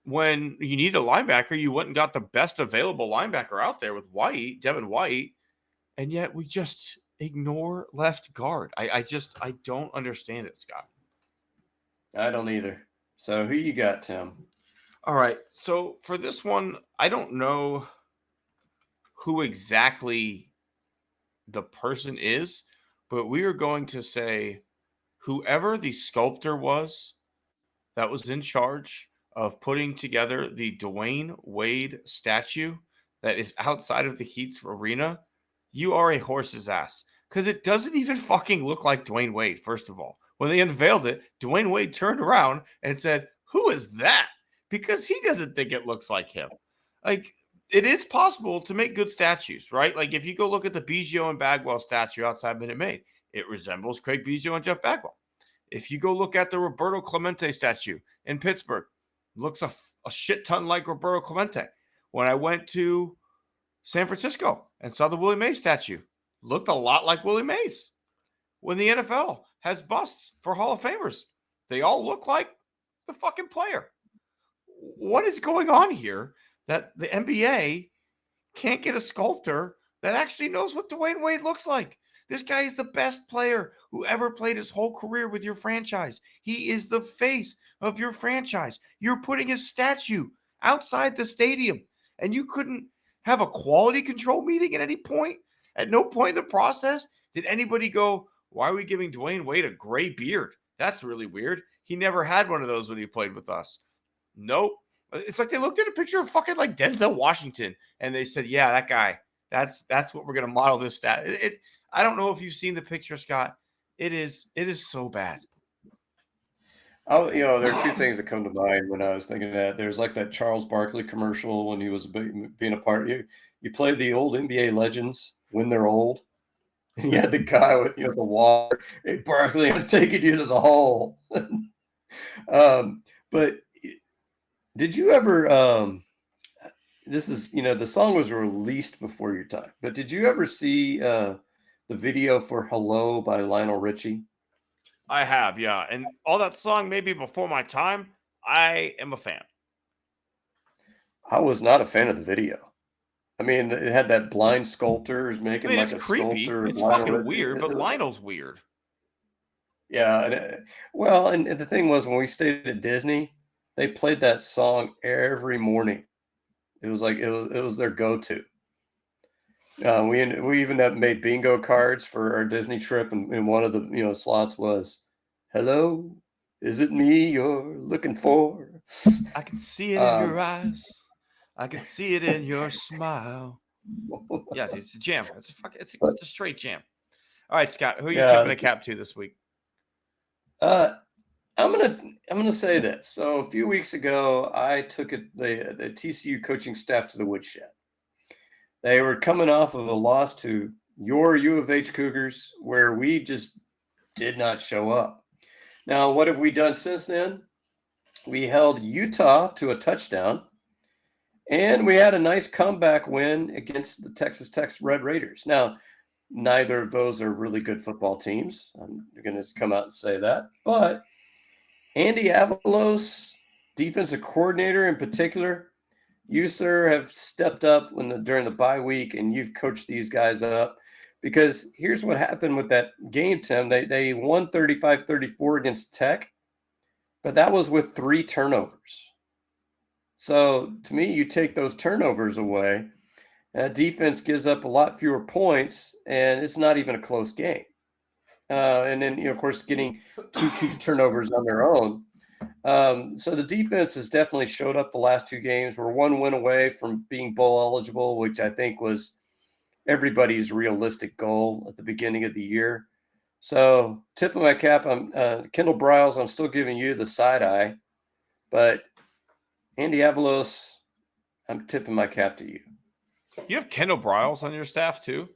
When you need a linebacker, you went and got the best available linebacker out there with Devin White, and yet we just ignore left guard. I don't understand it, Scott. I don't either. So who you got, Tim? All right. So for this one, I don't know who exactly the person is, but we are going to say whoever the sculptor was that was in charge of putting together the Dwayne Wade statue that is outside of the Heat's arena, you are a horse's ass. Because it doesn't even fucking look like Dwayne Wade, first of all. When they unveiled it, Dwayne Wade turned around and said, "Who is that?" Because he doesn't think it looks like him. Like, it is possible to make good statues, right? Like, if you go look at the Biggio and Bagwell statue outside Minute Maid, it resembles Craig Biggio and Jeff Bagwell. If you go look at the Roberto Clemente statue in Pittsburgh, looks a shit ton like Roberto Clemente. When I went to San Francisco and saw the Willie Mays statue, looked a lot like Willie Mays. When the NFL has busts for Hall of Famers, they all look like the fucking player. What is going on here that the NBA can't get a sculptor that actually knows what Dwayne Wade looks like? This guy is the best player who ever played his whole career with your franchise. He is the face of your franchise. You're putting his statue outside the stadium, and you couldn't have a quality control meeting at any point? At no point in the process did anybody go, "Why are we giving Dwayne Wade a gray beard? That's really weird. He never had one of those when he played with us." Nope. It's like they looked at a picture of fucking like Denzel Washington and they said, "Yeah, that guy. That's what we're gonna model this stat." I don't know if you've seen the picture, Scott. It is so bad. Oh, there are two things that come to mind when I was thinking of that. There's like that Charles Barkley commercial when he was being a part. You play the old NBA legends when they're old, and you had the guy with the water. Hey, Barkley, I'm taking you to the hole. But did you ever? This is the song was released before your time, but did you ever see the video for "Hello" by Lionel Richie? I have, yeah. And all that song maybe before my time, I am a fan. I was not a fan of the video. I mean, it had that blind sculptors I making mean, like it's a creepy. sculptor of It's Lionel fucking Richie. weird, but Lionel's weird. Yeah, well, and the thing was when we stayed at Disney, they played that song every morning. It was like it was their go-to. We even have made bingo cards for our Disney trip, and one of the slots was, "Hello, is it me you're looking for?" I can see it in your Um, eyes. I can see it in your smile. Yeah, dude, it's a jam. but It's a straight jam. All right, Scott, who are you tipping yeah, a cap to this week? uh, I'm gonna say this. So a few weeks ago, I took the TCU coaching staff to the woodshed. They were coming off of a loss to your U of H Cougars, where we just did not show up. Now, what have we done since then? We held Utah to a touchdown, and we had a nice comeback win against the Texas Tech Red Raiders. Now, neither of those are really good football teams. I'm going to come out and say that. But Andy Avalos, defensive coordinator in particular, you, sir, have stepped up during the bye week, and you've coached these guys up. Because here's what happened with that game, Tim. They won 35-34 against Tech, but that was with 3 turnovers. So to me, you take those turnovers away, and defense gives up a lot fewer points, and it's not even a close game. And then, of course, getting 2 key turnovers on their own. So the defense has definitely showed up the last 2 games. We're 1 win away from being bowl eligible, which I think was everybody's realistic goal at the beginning of the year. So tip of my cap, I'm Kendall Briles. I'm still giving you the side eye, but Andy Avalos, I'm tipping my cap to you. You have Kendall Briles on your staff too.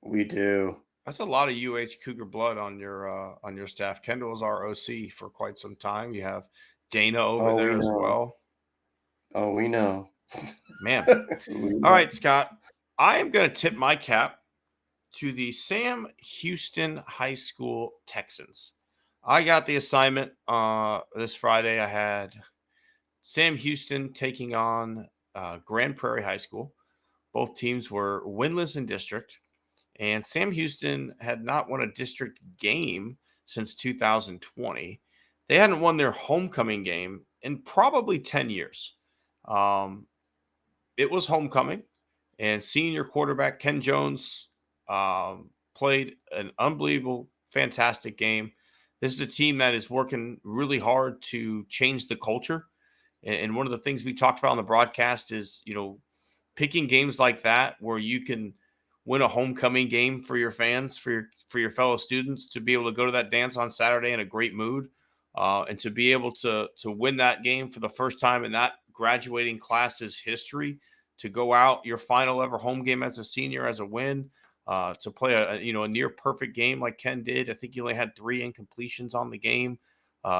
We do. That's a lot of UH Cougar blood on your staff. Kendall is our OC for quite some time. You have Dana over Oh, there we as know. well. Oh, we know. Man. We All know. right, Scott. I am going to tip my cap to the Sam Houston High School Texans. I got the assignment this Friday. I had Sam Houston taking on Grand Prairie High School. Both teams were winless in district, and Sam Houston had not won a district game since 2020. They hadn't won their homecoming game in probably 10 years. It was homecoming, and senior quarterback Ken Jones played an unbelievable, fantastic game. This is a team that is working really hard to change the culture. And one of the things we talked about on the broadcast is, picking games like that where you can win a homecoming game for your fans, for your fellow students, to be able to go to that dance on Saturday in a great mood, and to be able to win that game for the first time in that graduating class's history, to go out your final ever home game as a senior as a win, to play a near perfect game like Ken did. I think he only had 3 incompletions on the game,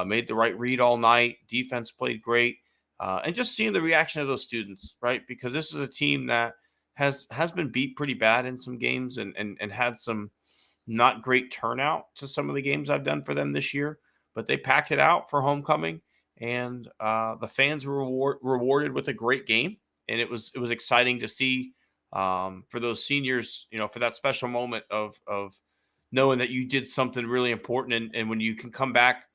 made the right read all night. Defense played great. And just seeing the reaction of those students, right? Because this is a team that has been beat pretty bad in some games and had some not great turnout to some of the games I've done for them this year. But they packed it out for homecoming, and the fans were rewarded with a great game. And it was exciting to see, for those seniors, for that special moment of knowing that you did something really important, and when you can come back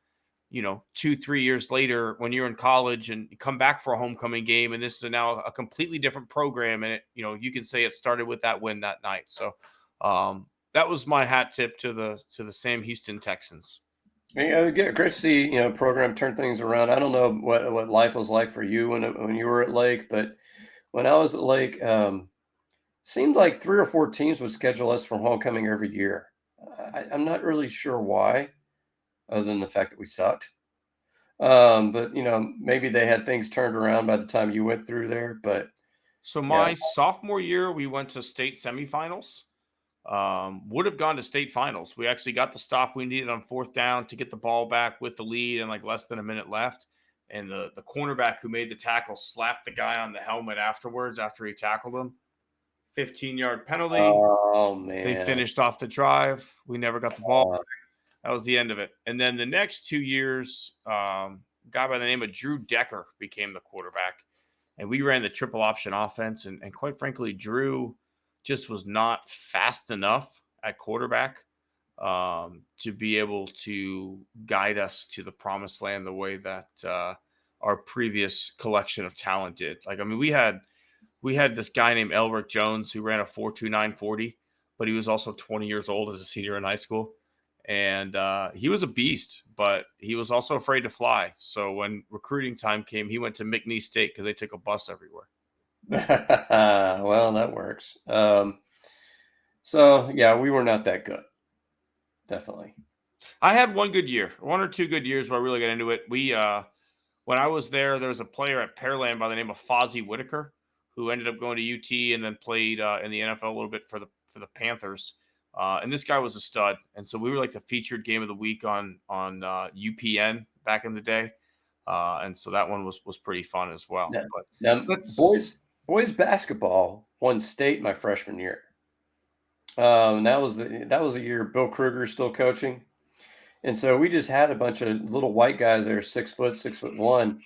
2-3 years later when you're in college and come back for a homecoming game, and this is now a completely different program, and you can say it started with that win that night. So that was my hat tip to the Sam Houston Texans. Yeah, great to see program turn things around. I don't know what life was like for you when you were at Lake, but when I was at Lake, seemed like 3 or 4 teams would schedule us for homecoming every year. I'm not really sure why, other than the fact that we sucked. But maybe they had things turned around by the time you went through there. But so my sophomore year, we went to state semifinals. Would have gone to state finals. We actually got the stop we needed on 4th down to get the ball back with the lead and like less than a minute left. And the cornerback who made the tackle slapped the guy on the helmet afterwards after he tackled him. 15-yard penalty. Oh, man. They finished off the drive. We never got the ball. That was the end of it. And then the next 2 years, a guy by the name of Drew Decker became the quarterback. And we ran the triple option offense. And quite frankly, Drew just was not fast enough at quarterback to be able to guide us to the promised land the way that our previous collection of talent did. We had this guy named Elric Jones who ran a 4.29 40, but he was also 20 years old as a senior in high school. And he was a beast, but he was also afraid to fly. So when recruiting time came, he went to McNeese State because they took a bus everywhere. Well, that works. So, yeah, we were not that good. Definitely. I had 1 or 2 good years where I really got into it. We, when I was there was a player at Pearland by the name of Fozzie Whitaker who ended up going to UT and then played in the NFL a little bit for the Panthers. And this guy was a stud. And so we were like the featured game of the week on UPN back in the day. And so that one was pretty fun as well. Now boys basketball won state my freshman year. And that was a year Bill Kruger still coaching. And so we just had a bunch of little white guys there, 6 foot, 6'1",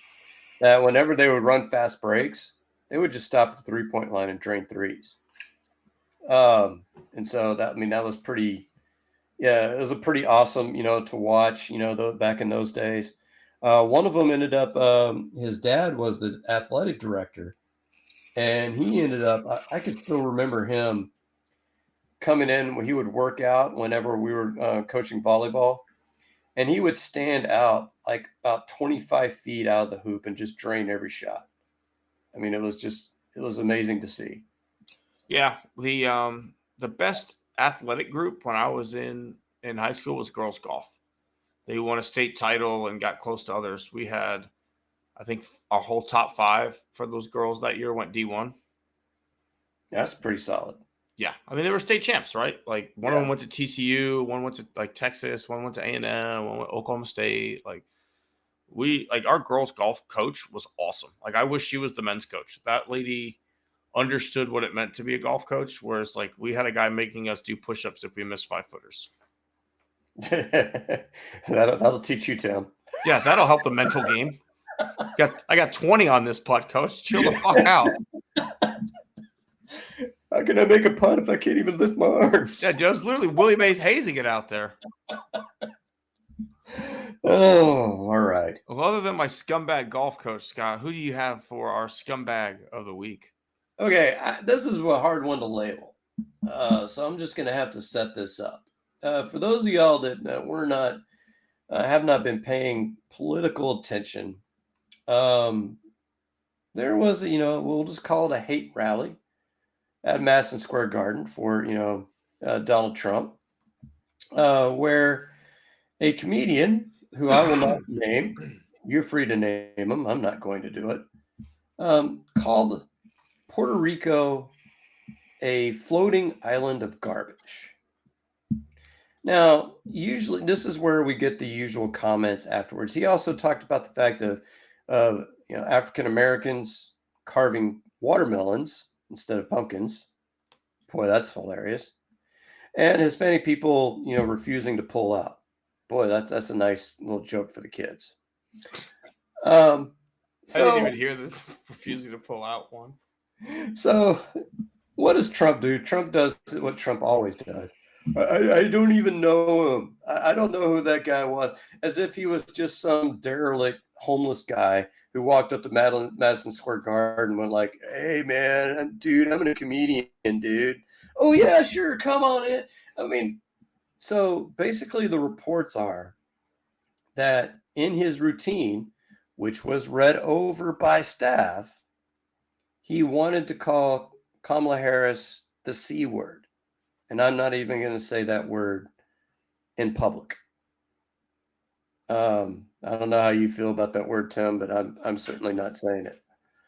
that whenever they would run fast breaks, they would just stop at the 3-point line and drain threes. And so that was pretty, it was a pretty awesome, to watch, back in those days. One of them ended up, his dad was the athletic director, and he ended up, I could still remember him coming in when he would work out whenever we were coaching volleyball, and he would stand out like about 25 feet out of the hoop and just drain every shot. I mean, it was amazing to see. Yeah. The best athletic group when I was in high school was girls golf. They won a state title and got close to others. We had, I think, our whole top 5 for those girls that year went D1. That's pretty solid. Yeah. I mean, they were state champs, right? Like one of them went to TCU, one went to like Texas, one went to A&M, one went to Oklahoma State. Like our girls golf coach was awesome. Like I wish she was the men's coach. That lady understood what it meant to be a golf coach, whereas like we had a guy making us do push-ups if we missed 5-footers. That'll teach you, Tim. Yeah, that'll help the mental game. I got 20 on this putt, coach. Chill the fuck out. How can I make a putt if I can't even lift my arms? Yeah, just literally Willie Mays hazing it out there. Oh, all right. Well, other than my scumbag golf coach, Scott, who do you have for our scumbag of the week? Okay, this is a hard one to label. So I'm just going to have to set this up. For those of y'all that were not, have not been paying political attention, there was, we'll just call it a hate rally at Madison Square Garden for, Donald Trump, where a comedian who I will not name, you're free to name him, I'm not going to do it, called Puerto Rico a floating island of garbage. Now, usually this is where we get the usual comments afterwards. He also talked about the fact of African Americans carving watermelons instead of pumpkins. Boy, that's hilarious. And Hispanic people, refusing to pull out. Boy, that's a nice little joke for the kids. I didn't So, even hear this refusing to pull out one. so what does Trump do? Trump does what Trump always does. I don't even know him. I don't know who that guy was, as if he was just some derelict homeless guy who walked up to Madison Square Garden and went like, "Hey man, dude, I'm a comedian, dude. Oh yeah, sure, come on in." I mean, so basically the reports are that in his routine, which was read over by staff, he wanted to call Kamala Harris the C word. And I'm not even going to say that word in public. I don't know how you feel about that word, Tim, but I'm certainly not saying it.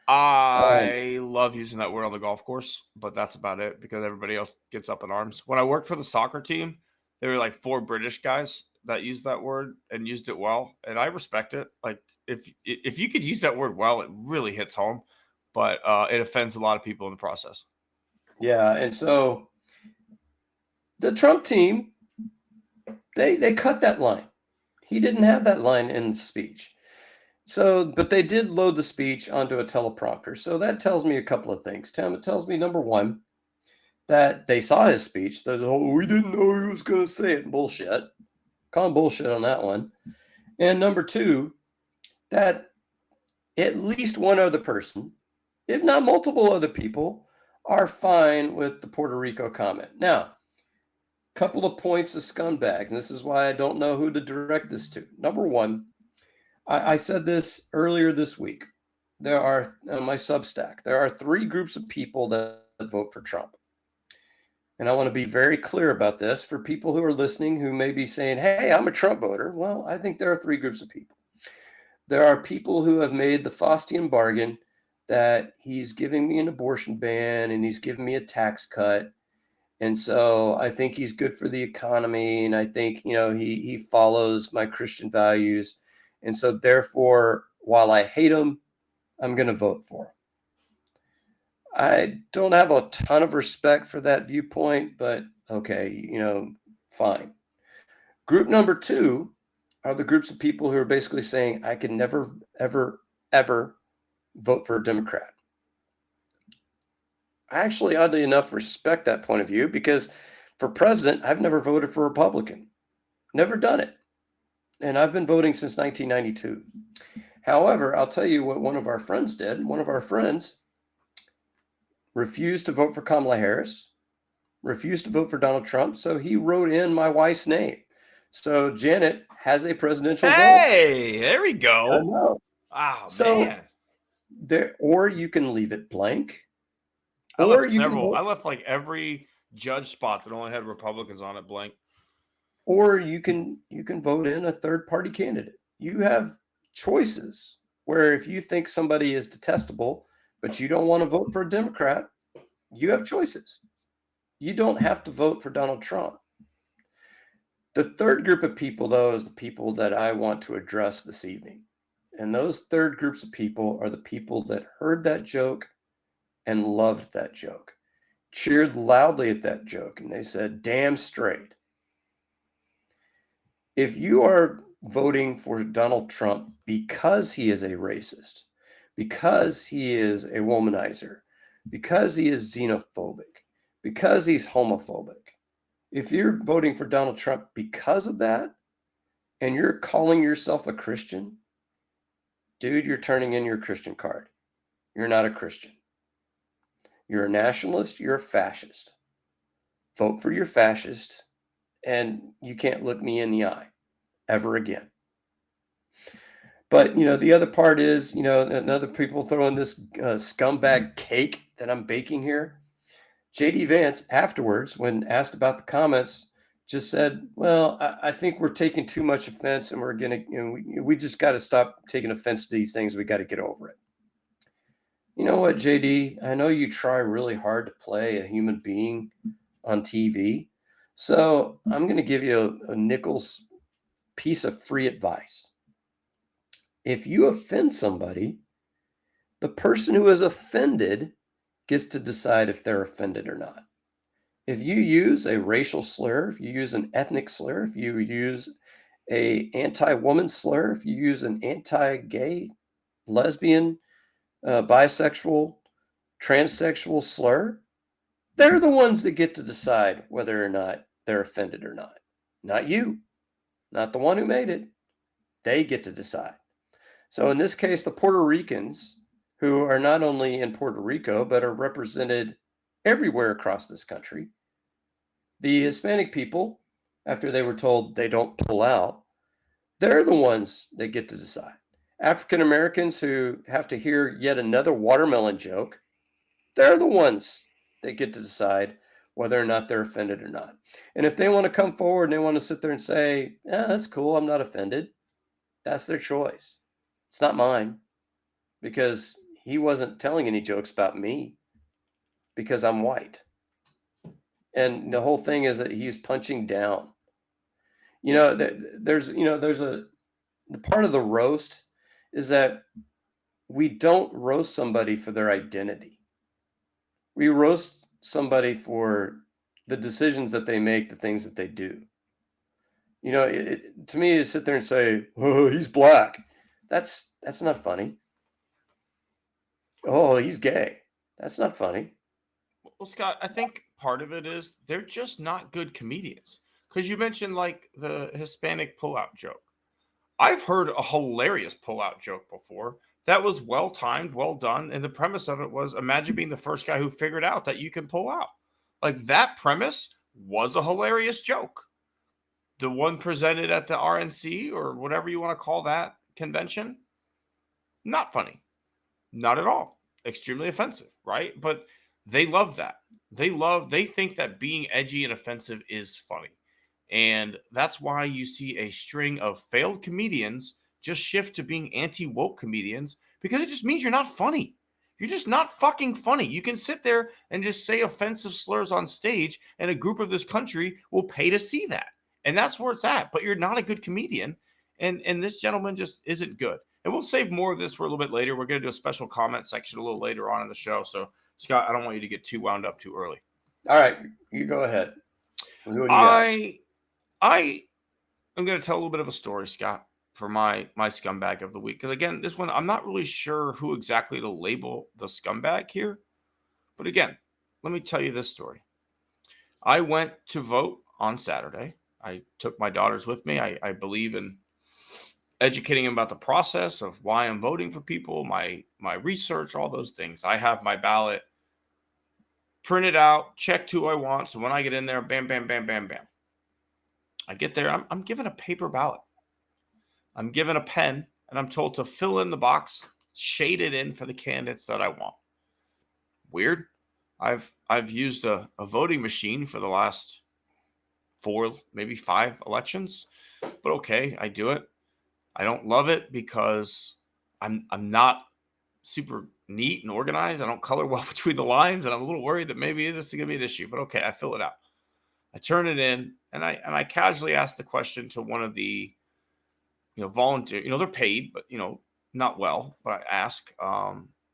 I love using that word on the golf course, but that's about it because everybody else gets up in arms. When I worked for the soccer team, there were like 4 British guys that used that word and used it well, and I respect it. Like if you could use that word well, it really hits home, but it offends a lot of people in the process. Yeah, and so the Trump team, they cut that line. He didn't have that line in the speech. So, but they did load the speech onto a teleprompter. So that tells me a couple of things, Tim. It tells me, number one, that they saw his speech. That, oh, we didn't know he was going to say it. Bullshit. Call him bullshit on that one. And number two, that at least one other person, if not multiple other people, are fine with the Puerto Rico comment. Now, couple of points of scumbags, and this is why I don't know who to direct this to. Number one, I said this earlier this week. There are, on my Substack, there are 3 groups of people that vote for Trump. And I want to be very clear about this for people who are listening who may be saying, hey, I'm a Trump voter. Well, I think there are 3 groups of people. There are people who have made the Faustian bargain that he's giving me an abortion ban and he's giving me a tax cut. And so I think he's good for the economy. And I think, he follows my Christian values. And so therefore, while I hate him, I'm going to vote for him. I don't have a ton of respect for that viewpoint, but okay, fine. Group number 2 are the groups of people who are basically saying, I can never, ever, ever vote for a Democrat. I actually, oddly enough, respect that point of view because for president, I've never voted for a Republican. Never done it. And I've been voting since 1992. However, I'll tell you what one of our friends did. One of our friends refused to vote for Kamala Harris, refused to vote for Donald Trump, so he wrote in my wife's name. So Janet has a presidential vote. Hey, there we go. I know. Oh, So man. or you can leave it blank. I Or left you several. can I left like every judge spot that only had Republicans on it blank. or you can vote in a third party candidate. You have choices where if you think somebody is detestable, but you don't want to vote for a Democrat, you have choices. You don't have to vote for Donald Trump. The third group of people, though, is the people that I want to address this evening. And those third groups of people are the people that heard that joke and loved that joke, cheered loudly at that joke, and they said, damn straight. If you are voting for Donald Trump because he is a racist, because he is a womanizer, because he is xenophobic, because he's homophobic, if you're voting for Donald Trump because of that, and you're calling yourself a Christian, dude, you're turning in your Christian card. You're not a Christian. You're a nationalist. You're a fascist. Vote for your fascist, and you can't look me in the eye ever again. But, the other part is, and other people throwing this scumbag cake that I'm baking here. JD Vance afterwards, when asked about the comments, just said, well, I think we're taking too much offense, and we're going to, we just got to stop taking offense to these things. We got to get over it. You know what, JD? I know you try really hard to play a human being on TV. So I'm going to give you a nickel's piece of free advice. If you offend somebody, the person who is offended gets to decide if they're offended or not. If you use a racial slur, if you use an ethnic slur, if you use a anti-woman slur, if you use an anti-gay, lesbian, bisexual, transsexual slur, they're the ones that get to decide whether or not they're offended or not. Not you, not the one who made it. They get to decide. So in this case, the Puerto Ricans, who are not only in Puerto Rico, but are represented everywhere across this country, the Hispanic people, after they were told they don't pull out, they're the ones that get to decide. African Americans who have to hear yet another watermelon joke, they're the ones that get to decide whether or not they're offended or not. And if they want to come forward and they want to sit there and say, yeah, that's cool, I'm not offended, that's their choice. It's not mine, because he wasn't telling any jokes about me because I'm white. And the whole thing is that he's punching down. There's the part of the roast is that we don't roast somebody for their identity. We roast somebody for the decisions that they make, the things that they do. To me, to sit there and say, "Oh, he's black," that's not funny. Oh, he's gay. That's not funny. Well, Scott, I think part of it is they're just not good comedians. Because you mentioned like the Hispanic pullout joke. I've heard a hilarious pullout joke before that was well timed, well done. And the premise of it was imagine being the first guy who figured out that you can pull out. Like that premise was a hilarious joke. The one presented at the RNC or whatever you want to call that convention, not funny. Not at all. Extremely offensive, right? But they love that. They think that being edgy and offensive is funny. And that's why you see a string of failed comedians just shift to being anti-woke comedians because it just means you're not funny. You're just not fucking funny. You can sit there and just say offensive slurs on stage, and a group of this country will pay to see that. And that's where it's at. But you're not a good comedian. And this gentleman just isn't good. And we'll save more of this for a little bit later. We're going to do a special comment section a little later on in the show. So, Scott, I don't want you to get too wound up too early. All right, you go ahead. I am going to tell a little bit of a story, Scott, for my scumbag of the week. Because, again, this one, I'm not really sure who exactly to label the scumbag here. But, again, let me tell you this story. I went to vote on Saturday. I took my daughters with me. I believe in educating them about the process of why I'm voting for people, my research, all those things. I have my ballot printed out, checked who I want. So when I get in there, bam, bam, bam, bam, bam. I get there, I'm given a paper ballot. I'm given a pen, and I'm told to fill in the box, shade it in for the candidates that I want. Weird. I've used a voting machine for the last 4, maybe 5 elections, but okay, I do it. I don't love it because I'm not super neat and organized. I don't color well between the lines, and I'm a little worried that maybe this is going to be an issue. But okay, I fill it out. I turn it in, and I casually ask the question to one of the volunteer. They're paid, but not well. But I ask,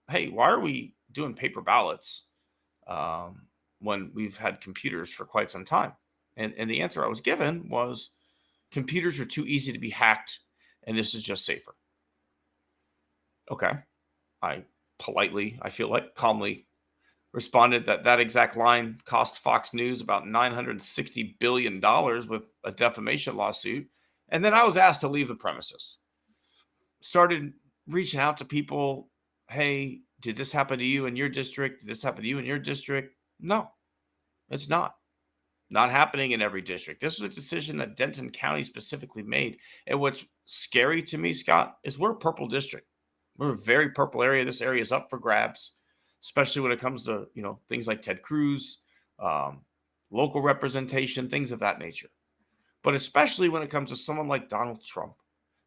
hey, why are we doing paper ballots when we've had computers for quite some time? And the answer I was given was computers are too easy to be hacked, and this is just safer. Okay. I politely, I feel like calmly responded that exact line cost Fox News about $960 billion with a defamation lawsuit. And then I was asked to leave the premises. Started reaching out to people. Hey, did this happen to you in your district? Did this happen to you in your district? No, it's not. Not happening in every district. This was a decision that Denton County specifically made. And what's scary to me, Scott, is we're a purple district. We're a very purple area. This area is up for grabs, especially when it comes to, things like Ted Cruz, local representation, things of that nature. But especially when it comes to someone like Donald Trump,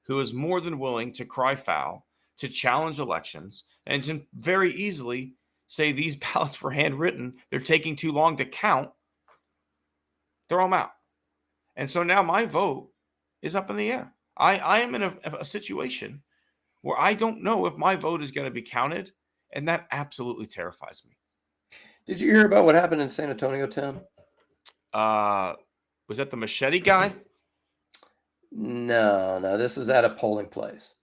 who is more than willing to cry foul, to challenge elections, and to very easily say these ballots were handwritten, they're taking too long to count, throw them out. And so now my vote is up in the air. I am in a situation where I don't know if my vote is going to be counted, and that absolutely terrifies me. Did you hear about what happened in San Antonio, Tim? Was that the machete guy? No. This is at a polling place.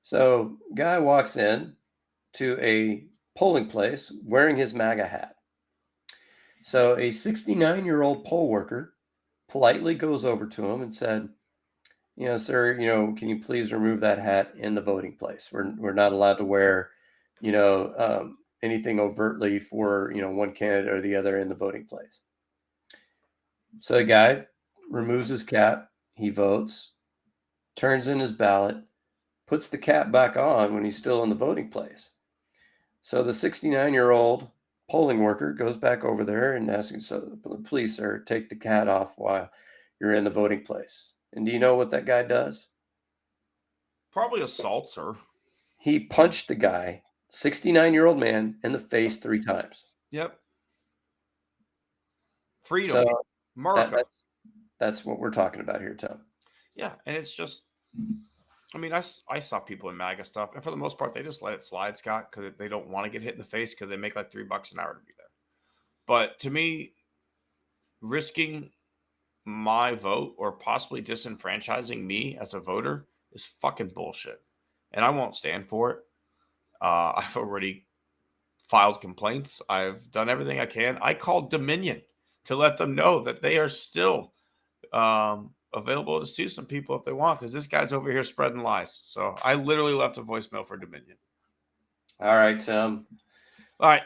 So, guy walks in to a polling place wearing his MAGA hat. So, a 69-year-old poll worker politely goes over to him and said, sir, can you please remove that hat in the voting place? We're not allowed to wear, anything overtly for, one candidate or the other in the voting place. So the guy removes his cap, he votes, turns in his ballot, puts the cap back on when he's still in the voting place. So the 69-year-old polling worker goes back over there and asks, so please, sir, take the hat off while you're in the voting place. And do you know what that guy does? Probably assaults her. He punched the guy, 69-year-old man, in the face 3 times. Yep. Freedom. So America. that's what we're talking about here, Tom. Yeah, and it's just, I saw people in MAGA stuff, and for the most part, they just let it slide, Scott, because they don't want to get hit in the face because they make like $3 an hour to be there. But to me, risking my vote or possibly disenfranchising me as a voter is fucking bullshit, and I won't stand for it. I've already filed complaints. I've done everything I can. I called Dominion to let them know that they are still available to sue some people if they want, because this guy's over here spreading lies. So I literally left a voicemail for Dominion. All right, Tim. All right,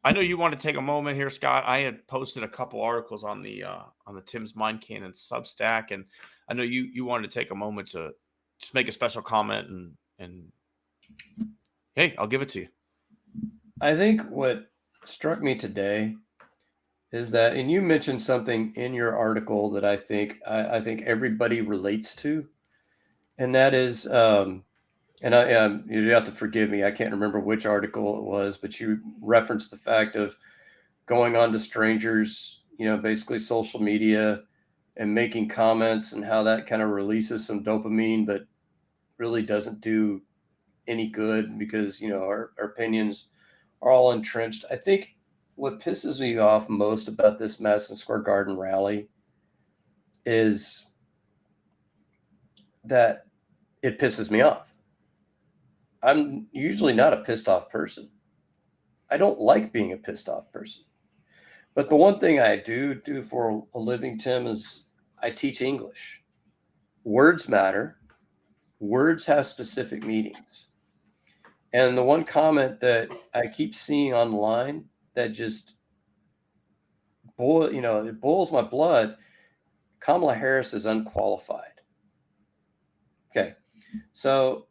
I know you want to take a moment here, Scott. I had posted a couple articles on the Tim's Mind Cannon Substack, and I know you wanted to take a moment to just make a special comment and hey, I'll give it to you. I think what struck me today is that, and you mentioned something in your article that I think everybody relates to, and that is, and you have to forgive me, I can't remember which article it was, but you referenced the fact of going on to strangers, basically social media, and making comments, and how that kind of releases some dopamine, but really doesn't do any good because our opinions are all entrenched. I think what pisses me off most about this Madison Square Garden rally is that it pisses me off. I'm usually not a pissed off person. I don't like being a pissed off person. But the one thing I do for a living, Tim, is I teach English. Words matter. Words have specific meanings. And the one comment that I keep seeing online that just it boils my blood. Kamala Harris is unqualified. Okay. So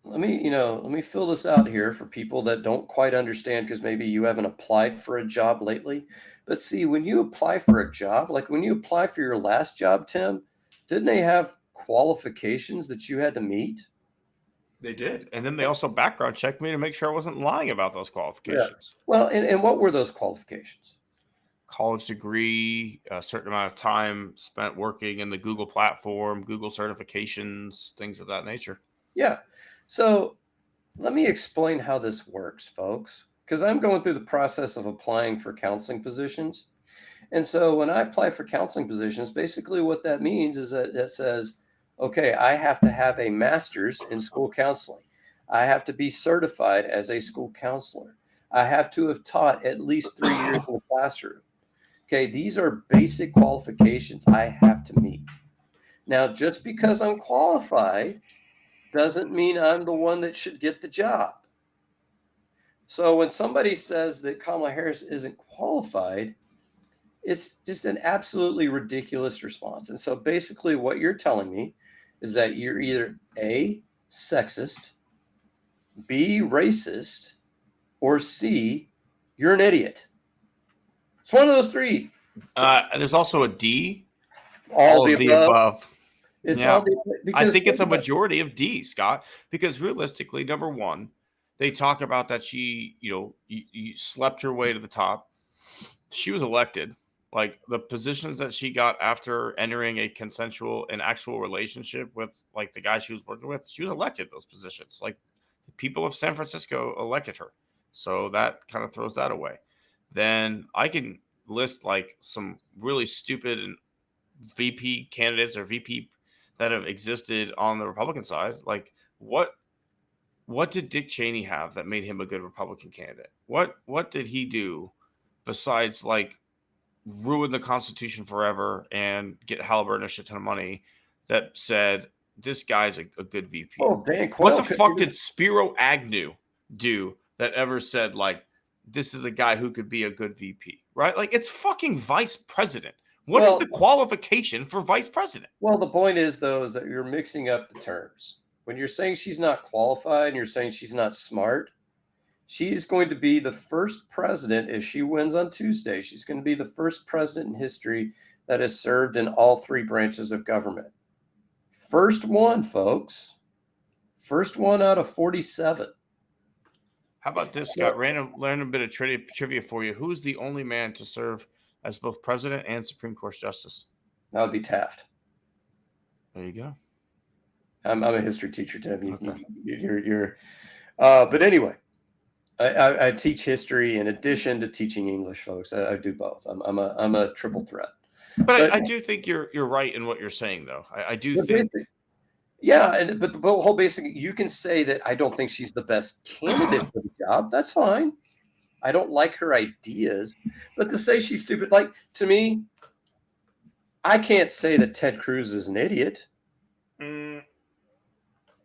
let me fill this out here for people that don't quite understand, because maybe you haven't applied for a job lately. But see, when you apply for a job, like when you apply for your last job, Tim, didn't they have qualifications that you had to meet? They did. And then they also background checked me to make sure I wasn't lying about those qualifications. Yeah. Well, and what were those qualifications? College degree, a certain amount of time spent working in the Google platform, Google certifications, things of that nature. Yeah. So let me explain how this works, folks, because I'm going through the process of applying for counseling positions. And so when I apply for counseling positions, basically what that means is that it says, okay, I have to have a master's in school counseling. I have to be certified as a school counselor. I have to have taught at least 3 years in the classroom. Okay, these are basic qualifications I have to meet. Now, just because I'm qualified doesn't mean I'm the one that should get the job. So when somebody says that Kamala Harris isn't qualified, it's just an absolutely ridiculous response. And so basically what you're telling me is that you're either A, sexist, B, racist, or C, you're an idiot. It's one of those three. There's also a D. All the of the above. above. It's Yeah. all the I because think it's a think about- majority of D, Scott, because realistically, number one, they talk about that she, you slept her way to the top. She was elected. Like the positions that she got after entering a consensual and actual relationship with like the guy she was working with, she was elected those positions. Like the people of San Francisco elected her. So that kind of throws that away. Then I can list like some really stupid and VP candidates or VP that have existed on the Republican side. Like what did Dick Cheney have that made him a good Republican candidate? What did he do besides like ruin the Constitution forever and get Halliburton a shit ton of money that said this guy's a good VP? Oh, Dan What Quayle the fuck did Spiro Agnew do that ever said like this is a guy who could be a good VP? Right? Like it's fucking vice president. What is the qualification for vice president? Well, the point is, though, is that you're mixing up the terms. When you're saying she's not qualified and you're saying she's not smart, she's going to be the first president, if she wins on Tuesday, she's going to be the first president in history that has served in all three branches of government. First one, folks. First one out of 47. How about this, Scott? Random bit of trivia for you. Who's the only man to serve as both president and Supreme Court justice? That would be Taft. There you go. I'm a history teacher, Tim. Okay. You're but anyway, I teach history in addition to teaching English, folks. I do both. I'm a triple threat. But I do think you're right in what you're saying, though. I do think. Yeah, but the whole basic, you can say that I don't think she's the best candidate for the job. That's fine. I don't like her ideas, but to say she's stupid, like to me, I can't say that Ted Cruz is an idiot.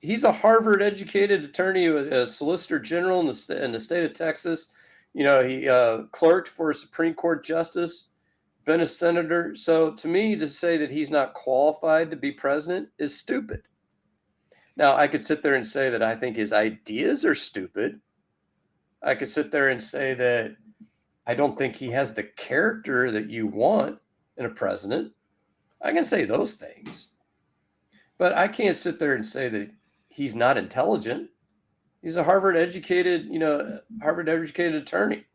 He's a Harvard-educated attorney, a solicitor general in the state of Texas. He clerked for a Supreme Court justice, been a senator. So to me, to say that he's not qualified to be president is stupid. Now, I could sit there and say that I think his ideas are stupid. I could sit there and say that I don't think he has the character that you want in a president. I can say those things. But I can't sit there and say that he's not intelligent. He's a Harvard-educated attorney.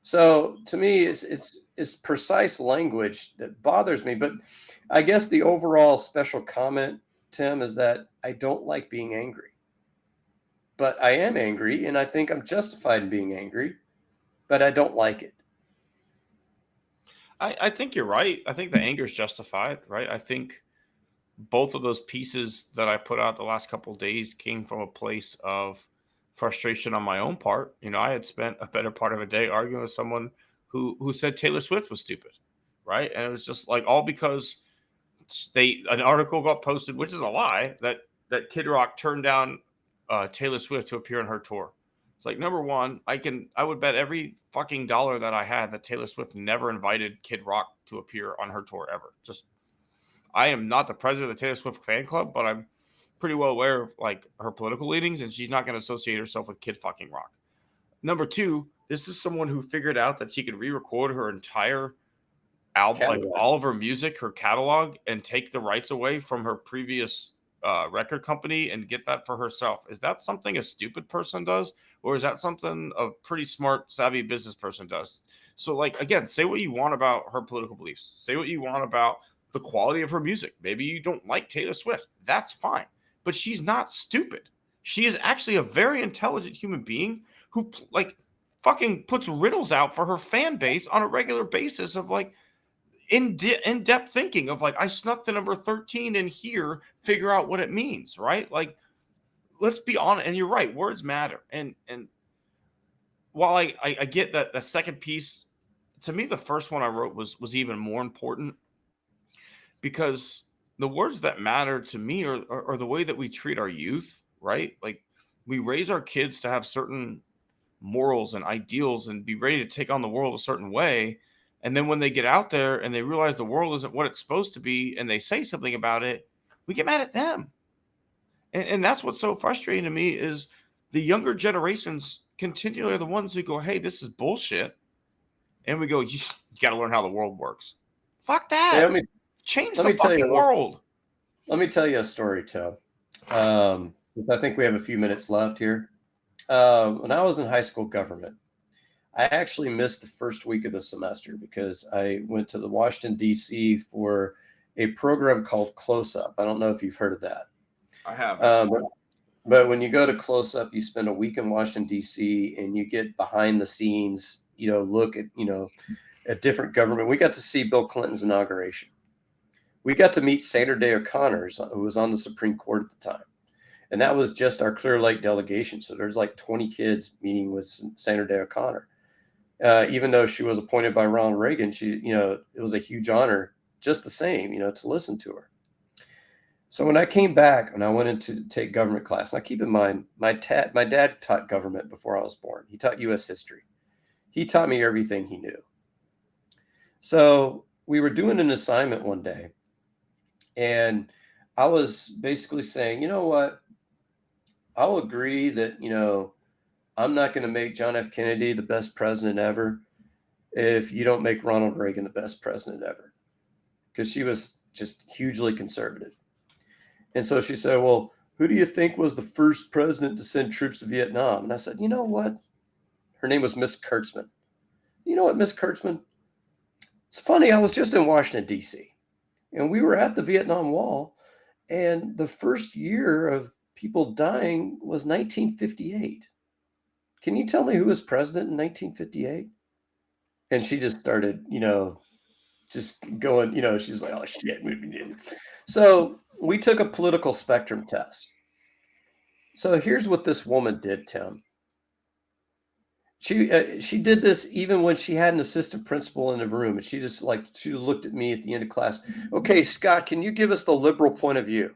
So to me, it's precise language that bothers me. But I guess the overall special comment, Tim, is that I don't like being angry. But I am angry, and I think I'm justified in being angry, but I don't like it. I think you're right. I think the anger is justified, right? I think both of those pieces that I put out the last couple of days came from a place of frustration on my own part. I had spent a better part of a day arguing with someone who said Taylor Swift was stupid, right? And it was just like all because an article got posted, which is a lie, that Kid Rock turned down Taylor Swift to appear on her tour. It's like, number one, I would bet every fucking dollar that I had that Taylor Swift never invited Kid Rock to appear on her tour ever. I am not the president of the Taylor Swift fan club, but I'm pretty well aware of like her political leanings, and she's not going to associate herself with Kid fucking Rock. Number two, this is someone who figured out that she could re-record her entire album, catalog. Like all of her music, her catalog, and take the rights away from her previous record company and get that for herself. Is that something a stupid person does, or is that something a pretty smart, savvy business person does? So, like, again, say what you want about her political beliefs. Say what you want about the quality of her music. Maybe you don't like Taylor Swift. That's fine. But she's not stupid. She is actually a very intelligent human being who, like, fucking puts riddles out for her fan base on a regular basis of, like, in-depth thinking of like, I snuck the number 13 in here, figure out what it means, right? Like, let's be honest, and you're right, words matter. And while I get that the second piece to me, the first one I wrote was even more important because the words that matter to me are the way that we treat our youth, right? Like we raise our kids to have certain morals and ideals and be ready to take on the world a certain way. And then when they get out there and they realize the world isn't what it's supposed to be and they say something about it, we get mad at them. And that's what's so frustrating to me is the younger generations continually are the ones who go, hey, this is bullshit. And we go, you got to learn how the world works. Fuck Hey, that. Change let the me tell fucking you. world. Let me tell you a story, Tim. I think we have a few minutes left here. When I was in high school government, I actually missed the first week of the semester because I went to the Washington, D.C. for a program called Close Up. I don't know if you've heard of that. I have. But when you go to Close Up, you spend a week in Washington, D.C., and you get behind the scenes, look at, at different government. We got to see Bill Clinton's inauguration. We got to meet Sandra Day O'Connor, who was on the Supreme Court at the time. And that was just our Clear Lake delegation. So there's like 20 kids meeting with Sandra Day O'Connor. Even though she was appointed by Ronald Reagan, it was a huge honor just the same, to listen to her. So when I came back and I went in to take government class, now keep in mind, my dad taught government before I was born. He taught U.S. history. He taught me everything he knew. So we were doing an assignment one day, and I was basically saying, you know what? I'll agree that, I'm not going to make John F. Kennedy the best president ever if you don't make Ronald Reagan the best president ever. Because she was just hugely conservative. And so she said, well, who do you think was the first president to send troops to Vietnam? And I said, you know what? Her name was Miss Kurtzman. You know what, Miss Kurtzman? It's funny. I was just in Washington, D.C., and we were at the Vietnam Wall, and the first year of people dying was 1958. Can you tell me who was president in 1958? And she just started, just going, she's like, oh, shit. So we took a political spectrum test. So here's what this woman did, Tim. She did this even when she had an assistant principal in the room, and she looked at me at the end of class. Okay, Scott, can you give us the liberal point of view?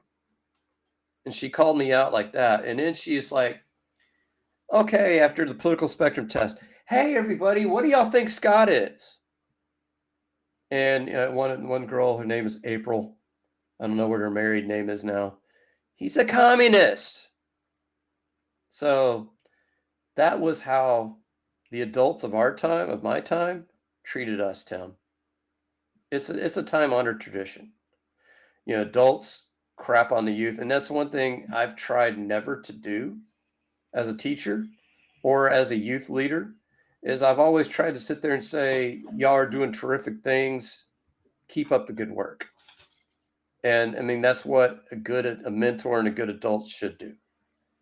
And she called me out like that. And then she's like, okay, after the political spectrum test, hey, everybody, what do y'all think Scott is? And one girl, her name is April. I don't know what her married name is now. He's a communist. So that was how the adults of my time, treated us, Tim. It's a time-honored tradition. Adults crap on the youth. And that's one thing I've tried never to do as a teacher or as a youth leader, is I've always tried to sit there and say, y'all are doing terrific things. Keep up the good work. And I mean, that's what a mentor and a good adult should do.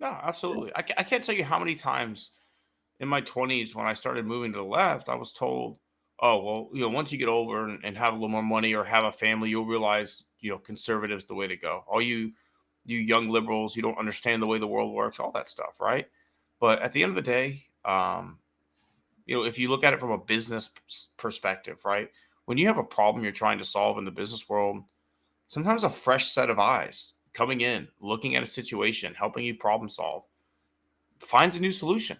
No, absolutely. I can't tell you how many times in my 20s when I started moving to the left, I was told, oh, well, once you get older and have a little more money or have a family, you'll realize, conservative's the way to go. All you young liberals, you don't understand the way the world works, all that stuff, right? But at the end of the day, if you look at it from a business perspective, right? When you have a problem you're trying to solve in the business world, sometimes a fresh set of eyes coming in, looking at a situation, helping you problem solve, finds a new solution.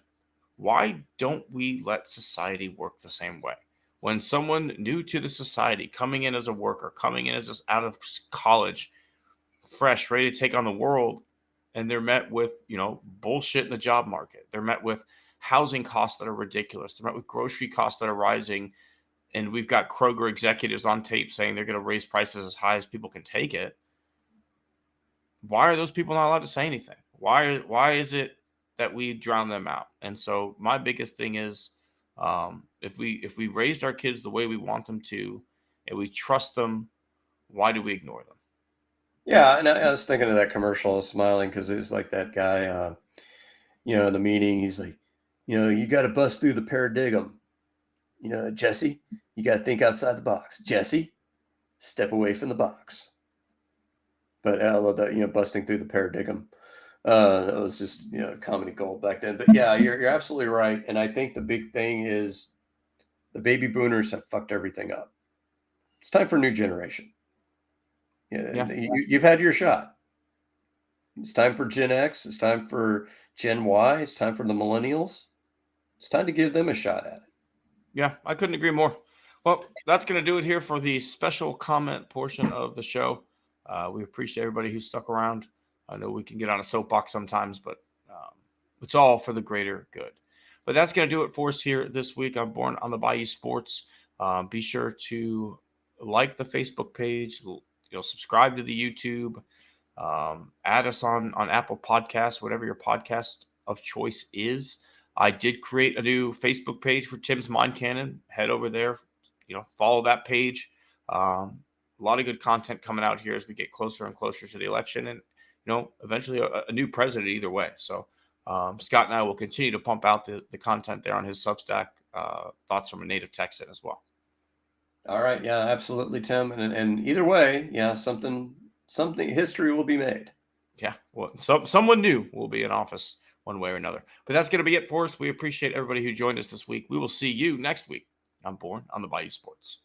Why don't we let society work the same way? When someone new to the society, coming in as a worker, coming in as out of college, fresh, ready to take on the world, and they're met with, bullshit in the job market. They're met with housing costs that are ridiculous. They're met with grocery costs that are rising. And we've got Kroger executives on tape saying they're going to raise prices as high as people can take it. Why are those people not allowed to say anything? Why is it that we drown them out? And so my biggest thing is, if we raised our kids the way we want them to, and we trust them, why do we ignore them? Yeah, and I was thinking of that commercial. I was smiling because it was like that guy, in the meeting. He's like, you got to bust through the paradigm. Jesse, you got to think outside the box. Jesse, step away from the box. But I love that, busting through the paradigm. That was just, comedy gold back then. But yeah, you're absolutely right. And I think the big thing is the baby boomers have fucked everything up. It's time for a new generation. Yeah. You've had your shot. It's time for Gen X. It's time for Gen Y. It's time for the millennials. It's time to give them a shot at it. Yeah, I couldn't agree more. Well, that's going to do it here for the special comment portion of the show. We appreciate everybody who stuck around. I know we can get on a soapbox sometimes, but it's all for the greater good. But that's going to do it for us here this week on Born on the Bayou Sports. Be sure to like the Facebook page, subscribe to the YouTube, add us on Apple Podcasts, whatever your podcast of choice is. I did create a new Facebook page for Tim's Mind Cannon. Head over there, follow that page. A lot of good content coming out here as we get closer and closer to the election, and eventually a new president either way. So Scott and I will continue to pump out the content there on his Substack. Thoughts from a native Texan as well. All right, yeah, absolutely, Tim. And either way, yeah, something history will be made. Yeah, well, someone new will be in office one way or another. But that's going to be it for us. We appreciate everybody who joined us this week. We will see you next week on Born on the Bayou Sports.